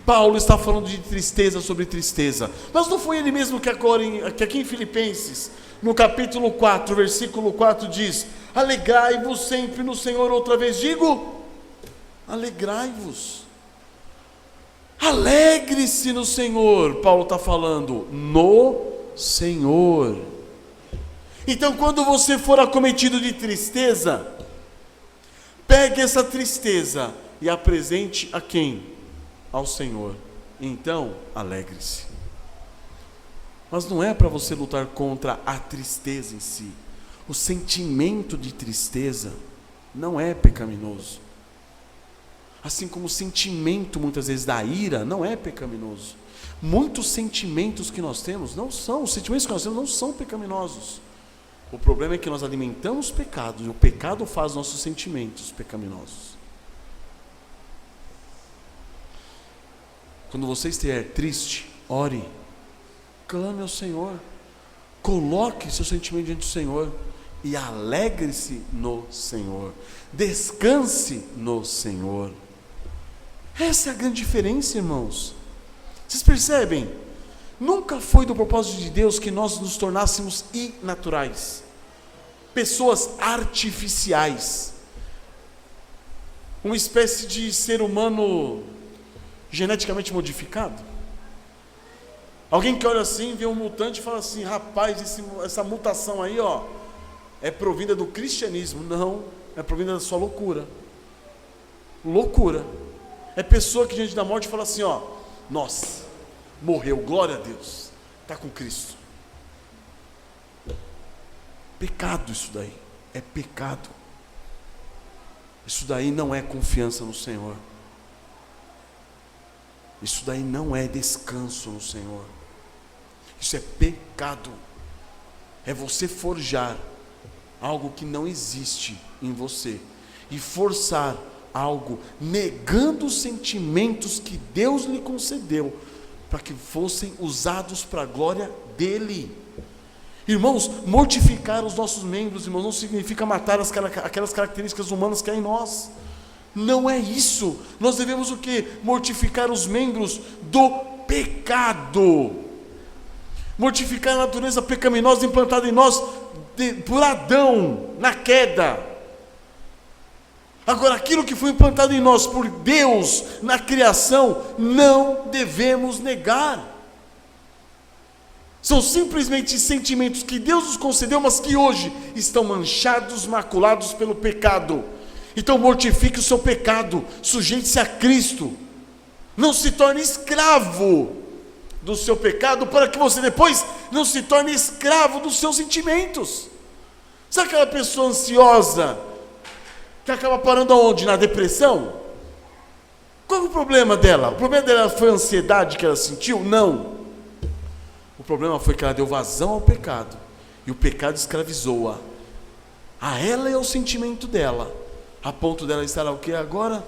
Paulo está falando de tristeza sobre tristeza, mas não foi ele mesmo que aqui em Filipenses, no capítulo 4, versículo 4 diz: alegrai-vos sempre no Senhor. Outra vez digo, alegrai-vos. Alegre-se no Senhor. Paulo está falando no Senhor. Então quando você for acometido de tristeza, pegue essa tristeza e apresente a quem? Ao Senhor. Então alegre-se. Mas não é para você lutar contra a tristeza em si. O sentimento de tristeza não é pecaminoso. Assim como o sentimento muitas vezes da ira não é pecaminoso. Muitos sentimentos que nós temos os sentimentos que nós temos não são pecaminosos. O problema é que nós alimentamos pecados e o pecado faz nossos sentimentos pecaminosos. Quando você estiver triste, ore. Clame ao Senhor, coloque seu sentimento diante do Senhor e alegre-se no Senhor, descanse no Senhor. Essa é a grande diferença, irmãos. Vocês percebem? Nunca foi do propósito de Deus que nós nos tornássemos inaturais, pessoas artificiais, uma espécie de ser humano geneticamente modificado. Alguém que olha assim, vê um mutante e fala assim: rapaz, essa mutação aí, ó, é provinda do cristianismo. Não, é provinda da sua loucura. Loucura. É pessoa que diante da morte fala assim, ó: nossa, morreu, glória a Deus, está com Cristo. Pecado isso daí, é pecado. Isso daí não é confiança no Senhor. Isso daí não é descanso no Senhor. Isso é pecado. É você forjar algo que não existe em você e forçar algo, negando os sentimentos que Deus lhe concedeu para que fossem usados para a glória dele. Irmãos, mortificar os nossos membros, irmãos, não significa matar aquelas características humanas que há em nós. Não é isso. Nós devemos o quê? Mortificar os membros do pecado. Mortificar a natureza pecaminosa implantada em nós por Adão, na queda. Agora, aquilo que foi implantado em nós por Deus na criação, não devemos negar. São simplesmente sentimentos que Deus nos concedeu, mas que hoje estão manchados, maculados pelo pecado. Então mortifique o seu pecado, sujeite-se a Cristo. Não se torne escravo do seu pecado, para que você depois não se torne escravo dos seus sentimentos. Sabe aquela pessoa ansiosa que acaba parando aonde? Na depressão? Qual é o problema dela? O problema dela foi a ansiedade que ela sentiu? Não. O problema foi que ela deu vazão ao pecado, e o pecado escravizou-a, a ela e ao sentimento dela, a ponto dela estar o que agora?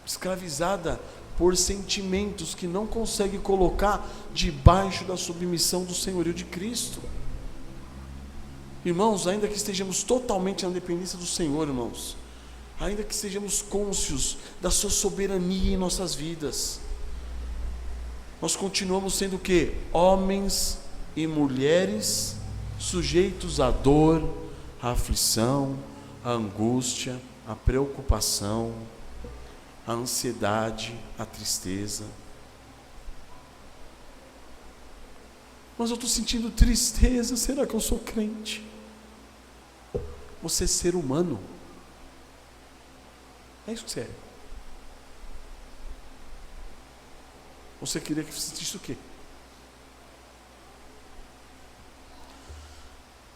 Escravizada por sentimentos que não consegue colocar debaixo da submissão do senhorio de Cristo. Irmãos, ainda que estejamos totalmente na dependência do Senhor, irmãos, ainda que sejamos cônscios da sua soberania em nossas vidas, nós continuamos sendo o quê? Homens e mulheres sujeitos à dor, à aflição, à angústia, à preocupação, à ansiedade, à tristeza. Mas eu estou sentindo tristeza, será que eu sou crente? Você é ser humano. É isso que você é. Você queria que você sentisse o quê?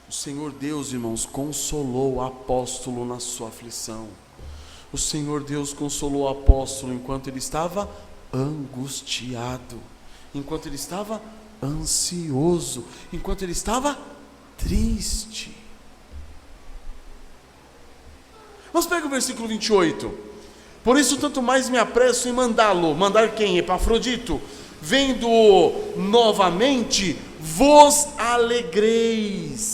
O Senhor Deus, irmãos, consolou o apóstolo na sua aflição. O Senhor Deus consolou o apóstolo enquanto ele estava angustiado, enquanto ele estava ansioso, enquanto ele estava triste. Mas pega o versículo 28. Por isso tanto mais me apresso em mandá-lo. Mandar quem? Epafrodito. Vendo-o novamente, vos alegreis,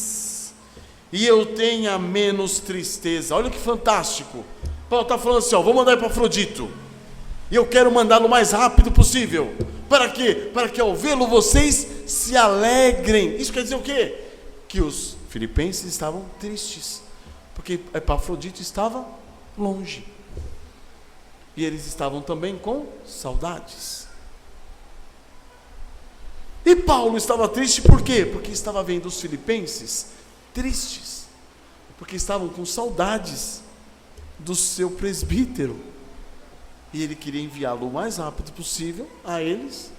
e eu tenha menos tristeza. Olha que fantástico. Paulo está falando assim, vou mandar Epafrodito, e eu quero mandá-lo o mais rápido possível. Para quê? Para que ao vê-lo vocês se alegrem. Isso quer dizer o quê? Que os filipenses estavam tristes, porque Epafrodito estava longe, e eles estavam também com saudades. E Paulo estava triste por quê? Porque estava vendo os filipenses tristes, porque estavam com saudades do seu presbítero, e ele queria enviá-lo o mais rápido possível a eles,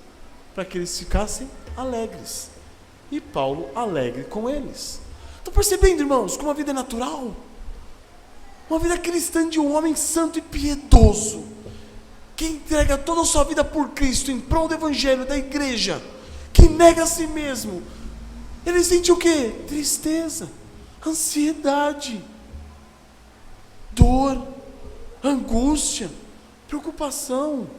para que eles ficassem alegres, e Paulo alegre com eles. Estão percebendo, irmãos, como a vida é natural? Uma vida cristã de um homem santo e piedoso, que entrega toda a sua vida por Cristo, em prol do Evangelho, da igreja, que nega a si mesmo. Ele sente o quê? Tristeza, ansiedade, dor, angústia, preocupação.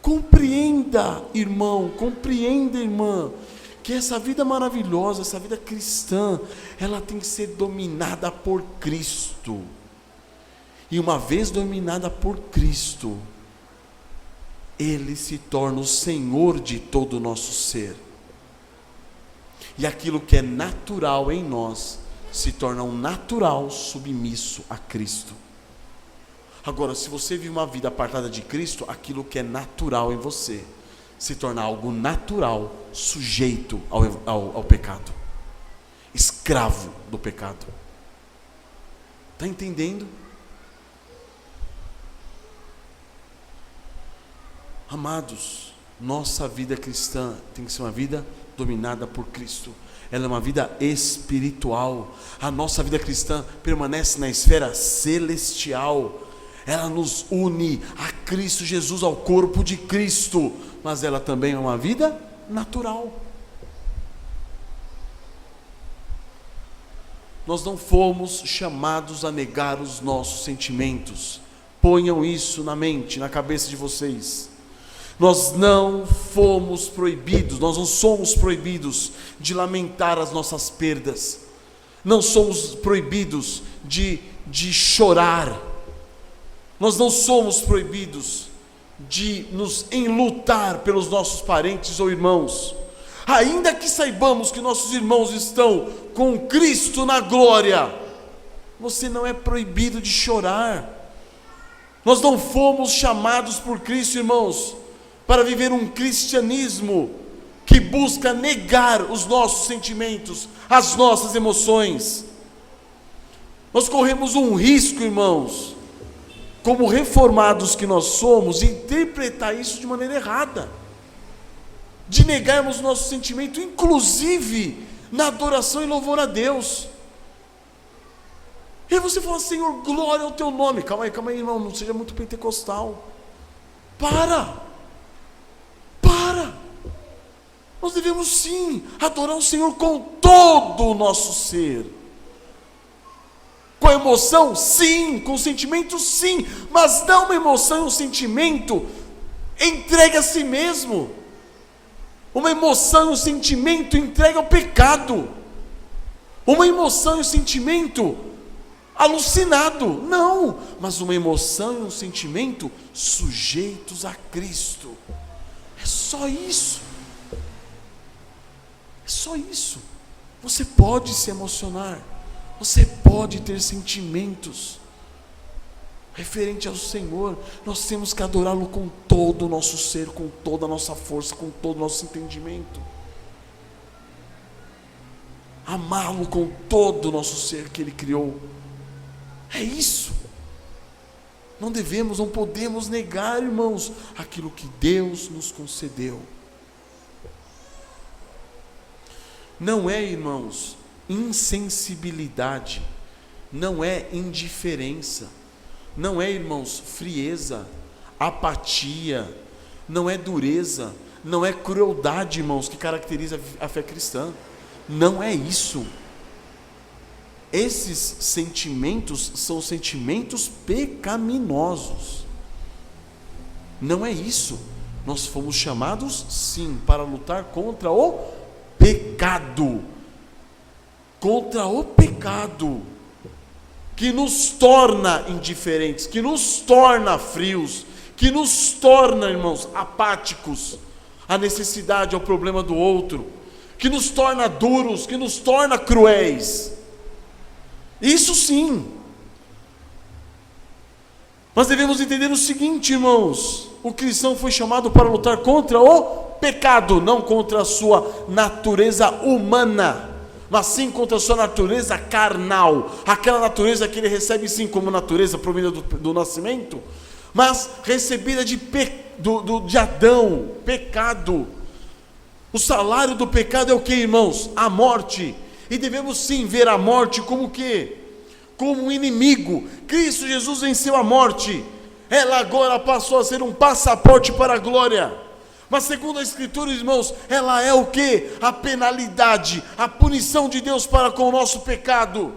Compreenda, irmão, compreenda, irmã, que essa vida maravilhosa, essa vida cristã, ela tem que ser dominada por Cristo. E uma vez dominada por Cristo, Ele se torna o Senhor de todo o nosso ser. E aquilo que é natural em nós se torna um natural submisso a Cristo. Agora, se você vive uma vida apartada de Cristo, aquilo que é natural em você se torna algo natural, sujeito ao pecado, escravo do pecado. Está entendendo? Amados, nossa vida cristã tem que ser uma vida dominada por Cristo. Ela é uma vida espiritual. A nossa vida cristã permanece na esfera celestial. Ela nos une a Cristo Jesus, ao corpo de Cristo. Mas ela também é uma vida natural. Nós não fomos chamados a negar os nossos sentimentos. Ponham isso na mente, na cabeça de vocês. Nós não fomos proibidos, nós não somos proibidos de lamentar as nossas perdas, não somos proibidos de chorar, nós não somos proibidos de nos enlutar pelos nossos parentes ou irmãos, ainda que saibamos que nossos irmãos estão com Cristo na glória. Você não é proibido de chorar. Nós não fomos chamados por Cristo, irmãos, para viver um cristianismo que busca negar os nossos sentimentos, as nossas emoções. Nós corremos um risco, irmãos, como reformados que nós somos, de interpretar isso de maneira errada, de negarmos o nosso sentimento, inclusive na adoração e louvor a Deus. E aí você fala: Senhor, glória ao teu nome. Calma aí, irmão, não seja muito pentecostal. Para. Nós devemos sim adorar o Senhor com todo o nosso ser. Com emoção? Sim. Com sentimento? Sim. Mas não uma emoção e um sentimento entregue a si mesmo. Uma emoção e um sentimento entregue ao pecado. Uma emoção e um sentimento alucinado. Não. Mas uma emoção e um sentimento sujeitos a Cristo. É só isso. É só isso. Você pode se emocionar, você pode ter sentimentos referente ao Senhor. Nós temos que adorá-lo com todo o nosso ser, com toda a nossa força, com todo o nosso entendimento. Amá-lo com todo o nosso ser que Ele criou. É isso. Não podemos negar, irmãos, aquilo que Deus nos concedeu. Não é, irmãos, insensibilidade, não é indiferença, não é, irmãos, frieza, apatia, não é dureza, não é crueldade, irmãos, que caracteriza a fé cristã. Não é isso. Esses sentimentos são sentimentos pecaminosos. Não é isso. Nós fomos chamados, sim, para lutar contra o pecado, que nos torna indiferentes, que nos torna frios, que nos torna, irmãos, apáticos à necessidade, ao problema do outro, que nos torna duros, que nos torna cruéis. Isso sim. Mas devemos entender o seguinte, irmãos: o cristão foi chamado para lutar contra o pecado, não contra a sua natureza humana, mas sim contra a sua natureza carnal, aquela natureza que ele recebe sim como natureza provida do nascimento, mas recebida de Adão, pecado. O salário do pecado é o que, irmãos? A morte. E devemos sim ver a morte como o quê? Como um inimigo. Cristo Jesus venceu a morte, ela agora passou a ser um passaporte para a glória. Mas segundo a Escritura, irmãos, ela é o quê? A penalidade, a punição de Deus para com o nosso pecado.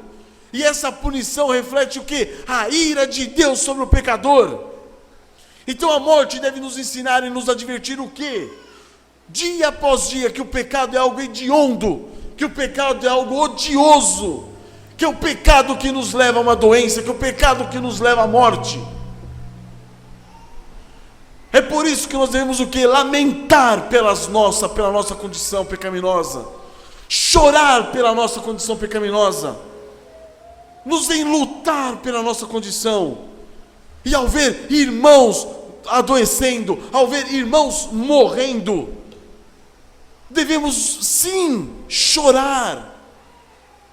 E essa punição reflete o quê? A ira de Deus sobre o pecador. Então a morte deve nos ensinar e nos advertir o quê? Dia após dia, que o pecado é algo hediondo, que o pecado é algo odioso, que é o pecado que nos leva a uma doença, que é o pecado que nos leva à morte. É por isso que nós devemos o quê? Lamentar pela nossa condição pecaminosa, chorar pela nossa condição pecaminosa, nos enlutar pela nossa condição. E ao ver irmãos adoecendo, ao ver irmãos morrendo, devemos sim chorar,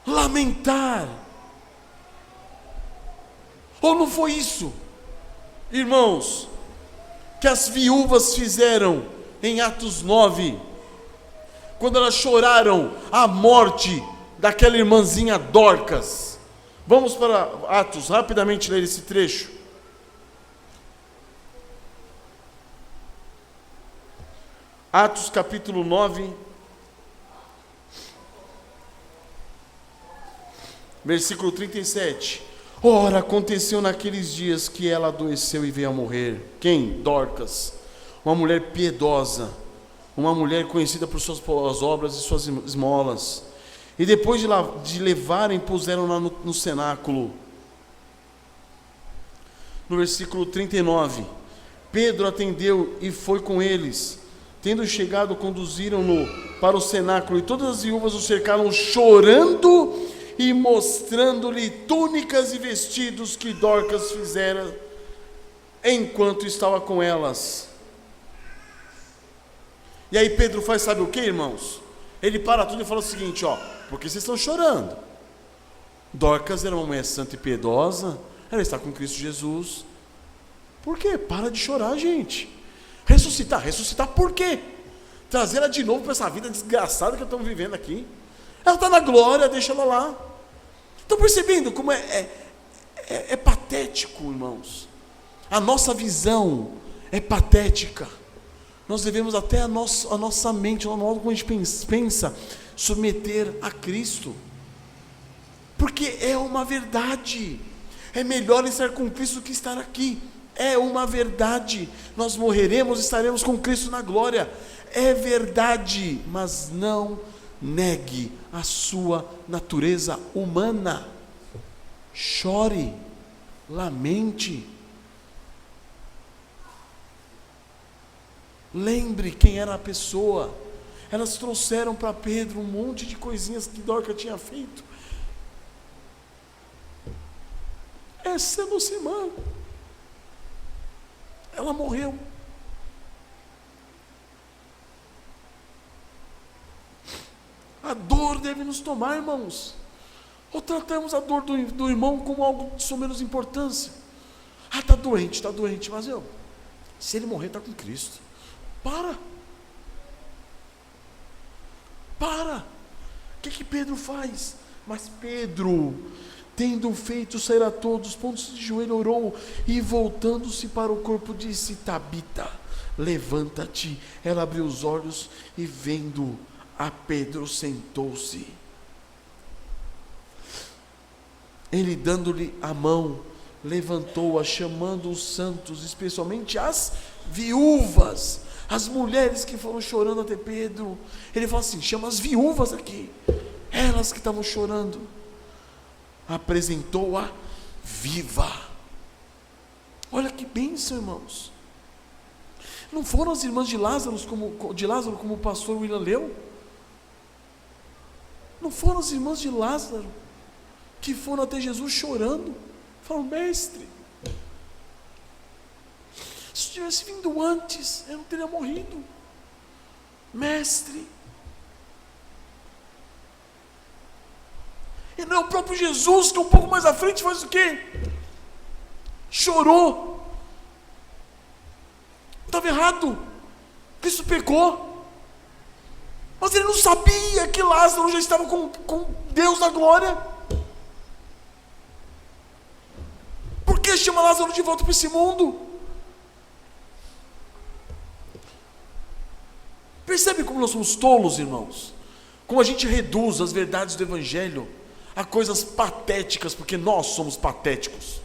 lamentar. Ou não foi isso, irmãos, que as viúvas fizeram em Atos 9, quando elas choraram a morte daquela irmãzinha Dorcas? Vamos para Atos, rapidamente ler esse trecho. Atos capítulo 9, versículo 37. Ora, aconteceu naqueles dias que ela adoeceu e veio a morrer. Quem? Dorcas, uma mulher piedosa, uma mulher conhecida por suas boas obras e suas esmolas. E depois de levarem, puseram-na no cenáculo. No versículo 39, Pedro atendeu e foi com eles. Tendo chegado, conduziram-no para o cenáculo, e todas as viúvas o cercaram, chorando e mostrando-lhe túnicas e vestidos que Dorcas fizera enquanto estava com elas. E aí Pedro faz, sabe o que, irmãos? Ele para tudo e fala o seguinte: porque vocês estão chorando? Dorcas era uma mulher santa e piedosa, ela está com Cristo Jesus. Por quê? Para de chorar, gente. Ressuscitar por quê? Trazer ela de novo para essa vida desgraçada que estamos vivendo aqui. Ela está na glória, deixa ela lá. Estão percebendo como é patético, irmãos? A nossa visão é patética. Nós devemos até a nossa mente, o modo como a gente pensa, submeter a Cristo. Porque é uma verdade. É melhor estar com Cristo do que estar aqui. É uma verdade. Nós morreremos e estaremos com Cristo na glória. É verdade, mas não negue a sua natureza humana. Chore, lamente. Lembre quem era a pessoa. Elas trouxeram para Pedro um monte de coisinhas que Dorcas tinha feito. Essa é nossa irmã. Ela morreu. A dor deve nos tomar, irmãos. Ou tratamos a dor do irmão como algo de sua menos importância. Está doente, mas se ele morrer, está com Cristo. Para. O que Pedro faz? Mas Pedro, tendo feito sair a todos, pondo-se de joelho, orou, e voltando-se para o corpo, disse: Tabita, levanta-te. Ela abriu os olhos e, vendo a Pedro, sentou-se. Ele, dando-lhe a mão, levantou-a, chamando os santos, especialmente as viúvas, as mulheres que foram chorando até Pedro. Ele fala assim: chama as viúvas aqui, elas que estavam chorando. Apresentou-a viva. Olha que bênção, irmãos. Não foram as irmãs de Lázaro, como o pastor William leu? Não foram as irmãs de Lázaro que foram até Jesus chorando? Falaram: mestre, se tivesse vindo antes, eu não teria morrido. Mestre. E não é o próprio Jesus que um pouco mais à frente faz o quê? Chorou. Estava errado. Cristo pecou. Mas ele não sabia que Lázaro já estava com Deus na glória. Por que chama Lázaro de volta para esse mundo? Percebe como nós somos tolos, irmãos? Como a gente reduz as verdades do Evangelho a coisas patéticas, porque nós somos patéticos.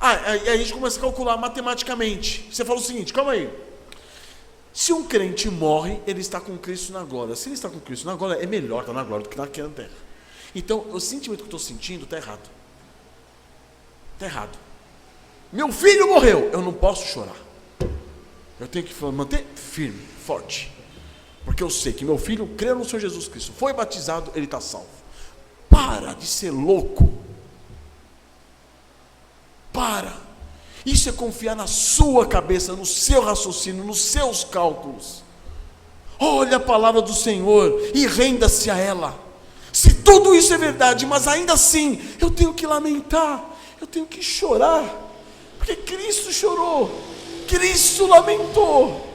Aí a gente começa a calcular matematicamente. Você fala o seguinte: calma aí. Se um crente morre, ele está com Cristo na glória. Se ele está com Cristo na glória, é melhor estar na glória do que aqui na terra. Então, o sentimento que eu estou sentindo está errado. Está errado. Meu filho morreu, eu não posso chorar. Eu tenho que manter firme, forte. Porque eu sei que meu filho creu no Senhor Jesus Cristo, foi batizado, ele está salvo. Para de ser louco. Para. Isso é confiar na sua cabeça, no seu raciocínio, nos seus cálculos. Olha a palavra do Senhor e renda-se a ela. Se tudo isso é verdade, mas ainda assim eu tenho que lamentar, eu tenho que chorar, porque Cristo chorou, Cristo lamentou.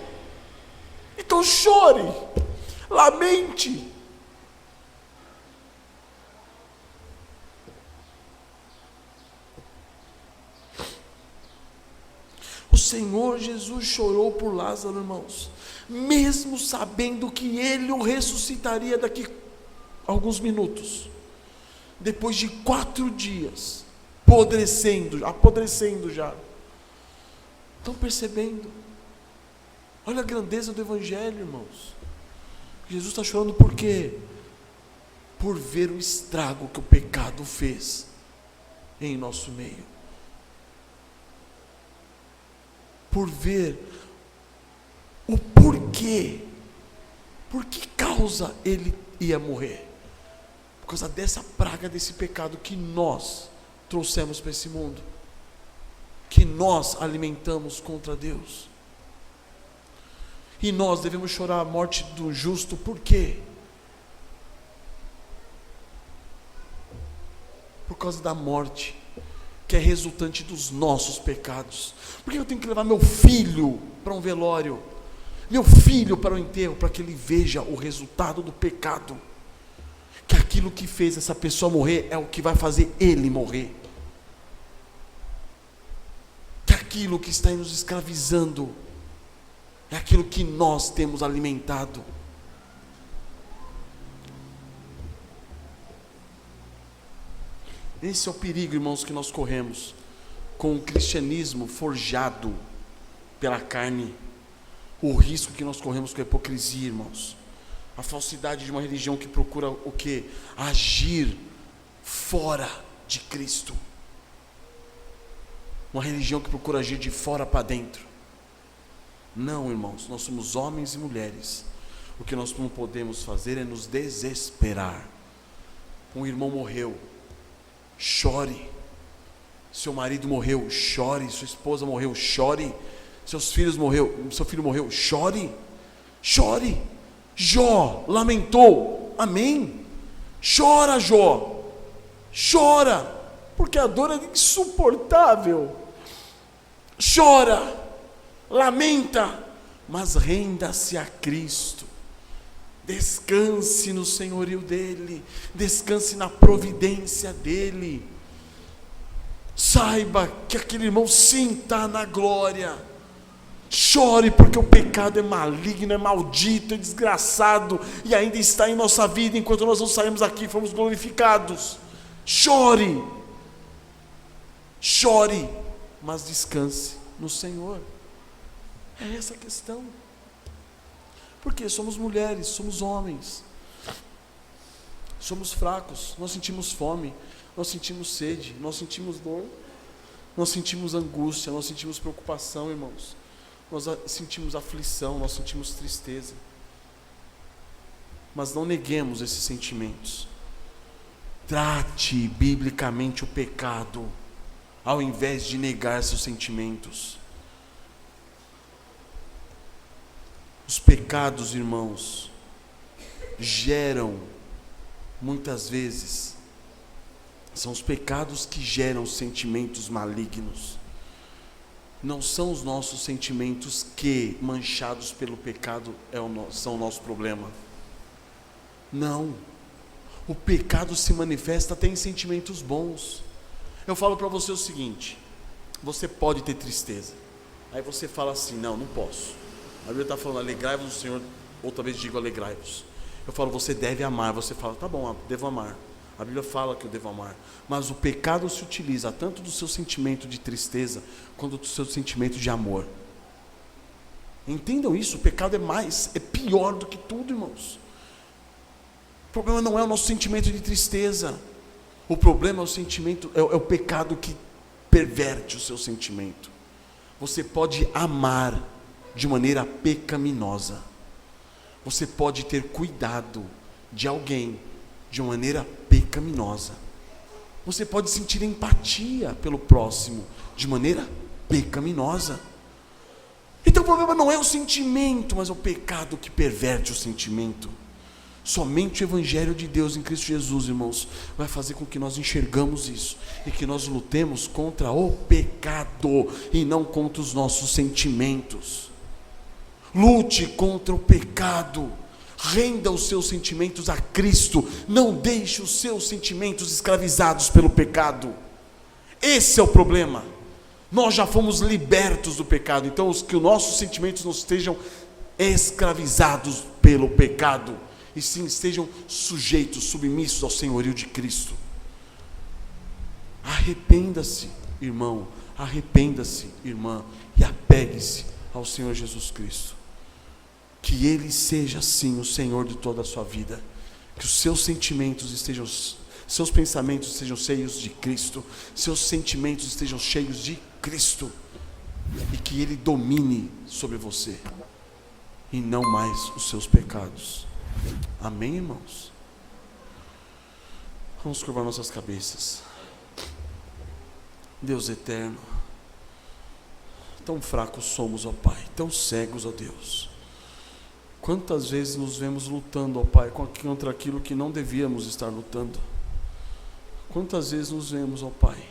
Então chore, lamente. O Senhor Jesus chorou por Lázaro, irmãos, mesmo sabendo que ele o ressuscitaria daqui a alguns minutos, depois de 4 dias, apodrecendo já. Estão percebendo? Olha a grandeza do Evangelho, irmãos. Jesus está chorando por quê? Por ver o estrago que o pecado fez em nosso meio. Por ver o porquê. Por que causa ele ia morrer? Por causa dessa praga, desse pecado que nós trouxemos para esse mundo, que nós alimentamos contra Deus. E nós devemos chorar a morte do justo, por quê? Por causa da morte que é resultante dos nossos pecados. Por que eu tenho que levar meu filho para um velório, meu filho para o enterro, para que ele veja o resultado do pecado? Que aquilo que fez essa pessoa morrer é o que vai fazer ele morrer. Que aquilo que está nos escravizando é aquilo que nós temos alimentado. Esse é o perigo, irmãos, que nós corremos com o cristianismo forjado pela carne. O risco que nós corremos com a hipocrisia, irmãos. A falsidade de uma religião que procura o quê? Agir fora de Cristo. Uma religião que procura agir de fora para dentro. Não, irmãos, nós somos homens e mulheres. O que nós não podemos fazer é nos desesperar. Um irmão morreu, chore. Seu marido morreu, chore. Sua esposa morreu, chore. Seu filho morreu, chore. Chore. Jó lamentou, amém? Chora, Jó. Chora, porque a dor é insuportável. Chora, lamenta, mas renda-se a Cristo. Descanse no senhorio dele, descanse na providência dele. Saiba que aquele irmão sim está na glória. Chore, porque o pecado é maligno, é maldito, é desgraçado, e ainda está em nossa vida, enquanto nós não saímos aqui, fomos glorificados. Chore, chore, mas descanse no Senhor. É essa a questão. Porque somos mulheres, somos homens, somos fracos, nós sentimos fome, nós sentimos sede, nós sentimos dor, nós sentimos angústia, nós sentimos preocupação, irmãos, nós sentimos aflição, nós sentimos tristeza. Mas não neguemos esses sentimentos. Trate biblicamente o pecado, ao invés de negar seus sentimentos. Os pecados, irmãos, geram, muitas vezes, são os pecados que geram sentimentos malignos. Não são os nossos sentimentos que, manchados pelo pecado, são o nosso problema. Não. O pecado se manifesta até em sentimentos bons. Eu falo para você o seguinte: você pode ter tristeza. Aí você fala assim: não posso. A Bíblia está falando, alegrai-vos no Senhor, outra vez digo alegrai-vos. Eu falo, você deve amar. Você fala, tá bom, devo amar. A Bíblia fala que eu devo amar. Mas o pecado se utiliza tanto do seu sentimento de tristeza, quanto do seu sentimento de amor. Entendam isso, o pecado é pior do que tudo, irmãos. O problema não é o nosso sentimento de tristeza. O problema é o sentimento, é o pecado que perverte o seu sentimento. Você pode amar de maneira pecaminosa. Você pode ter cuidado de alguém de maneira pecaminosa. Você pode sentir empatia pelo próximo de maneira pecaminosa. Então o problema não é o sentimento, mas é o pecado que perverte o sentimento. Somente o Evangelho de Deus em Cristo Jesus, irmãos, vai fazer com que nós enxergamos isso e que nós lutemos contra o pecado e não contra os nossos sentimentos. Lute contra o pecado, renda os seus sentimentos a Cristo, não deixe os seus sentimentos escravizados pelo pecado. Esse é o problema. Nós já fomos libertos do pecado, então que os nossos sentimentos não estejam escravizados pelo pecado, e sim estejam sujeitos, submissos ao senhorio de Cristo. Arrependa-se, irmão, arrependa-se, irmã, e apegue-se ao Senhor Jesus Cristo. que Ele seja sim o Senhor de toda a sua vida, que os seus sentimentos estejam, seus pensamentos estejam cheios de Cristo, seus sentimentos estejam cheios de Cristo, e que Ele domine sobre você, e não mais os seus pecados. Amém, irmãos? Vamos curvar nossas cabeças. Deus eterno, tão fracos somos, ó Pai, tão cegos, ó Deus. Quantas vezes nos vemos lutando, ó Pai, contra aquilo que não devíamos estar lutando? Quantas vezes nos vemos, ó Pai,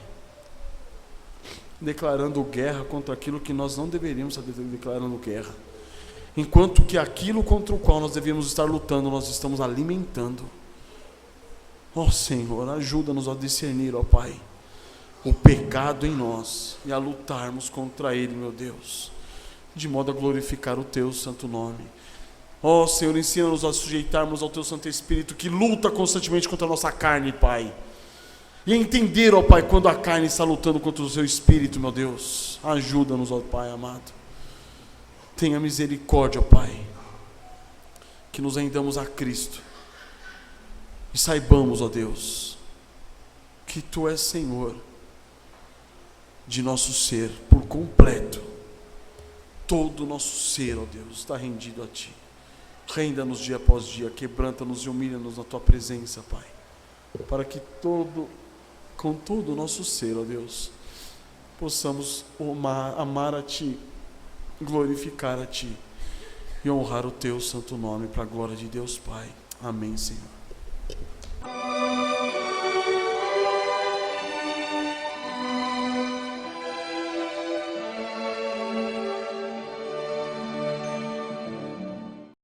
declarando guerra contra aquilo que nós não deveríamos estar declarando guerra, enquanto que aquilo contra o qual nós devíamos estar lutando, nós estamos alimentando. Ó Senhor, ajuda-nos a discernir, ó Pai, o pecado em nós e a lutarmos contra ele, meu Deus, de modo a glorificar o Teu santo nome. Ó Senhor, ensina-nos a sujeitarmos ao Teu Santo Espírito, que luta constantemente contra a nossa carne, Pai, e a entender, ó Pai, quando a carne está lutando contra o Seu Espírito, meu Deus. Ajuda-nos, ó Pai amado. Tenha misericórdia, ó Pai, que nos rendamos a Cristo e saibamos, ó Deus, que Tu és Senhor de nosso ser por completo. Todo o nosso ser, ó Deus, está rendido a Ti. Renda-nos dia após dia, quebranta-nos e humilha-nos na Tua presença, Pai, para que com todo o nosso ser, ó Deus, possamos amar a Ti, glorificar a Ti e honrar o Teu santo nome, para a glória de Deus Pai. Amém, Senhor.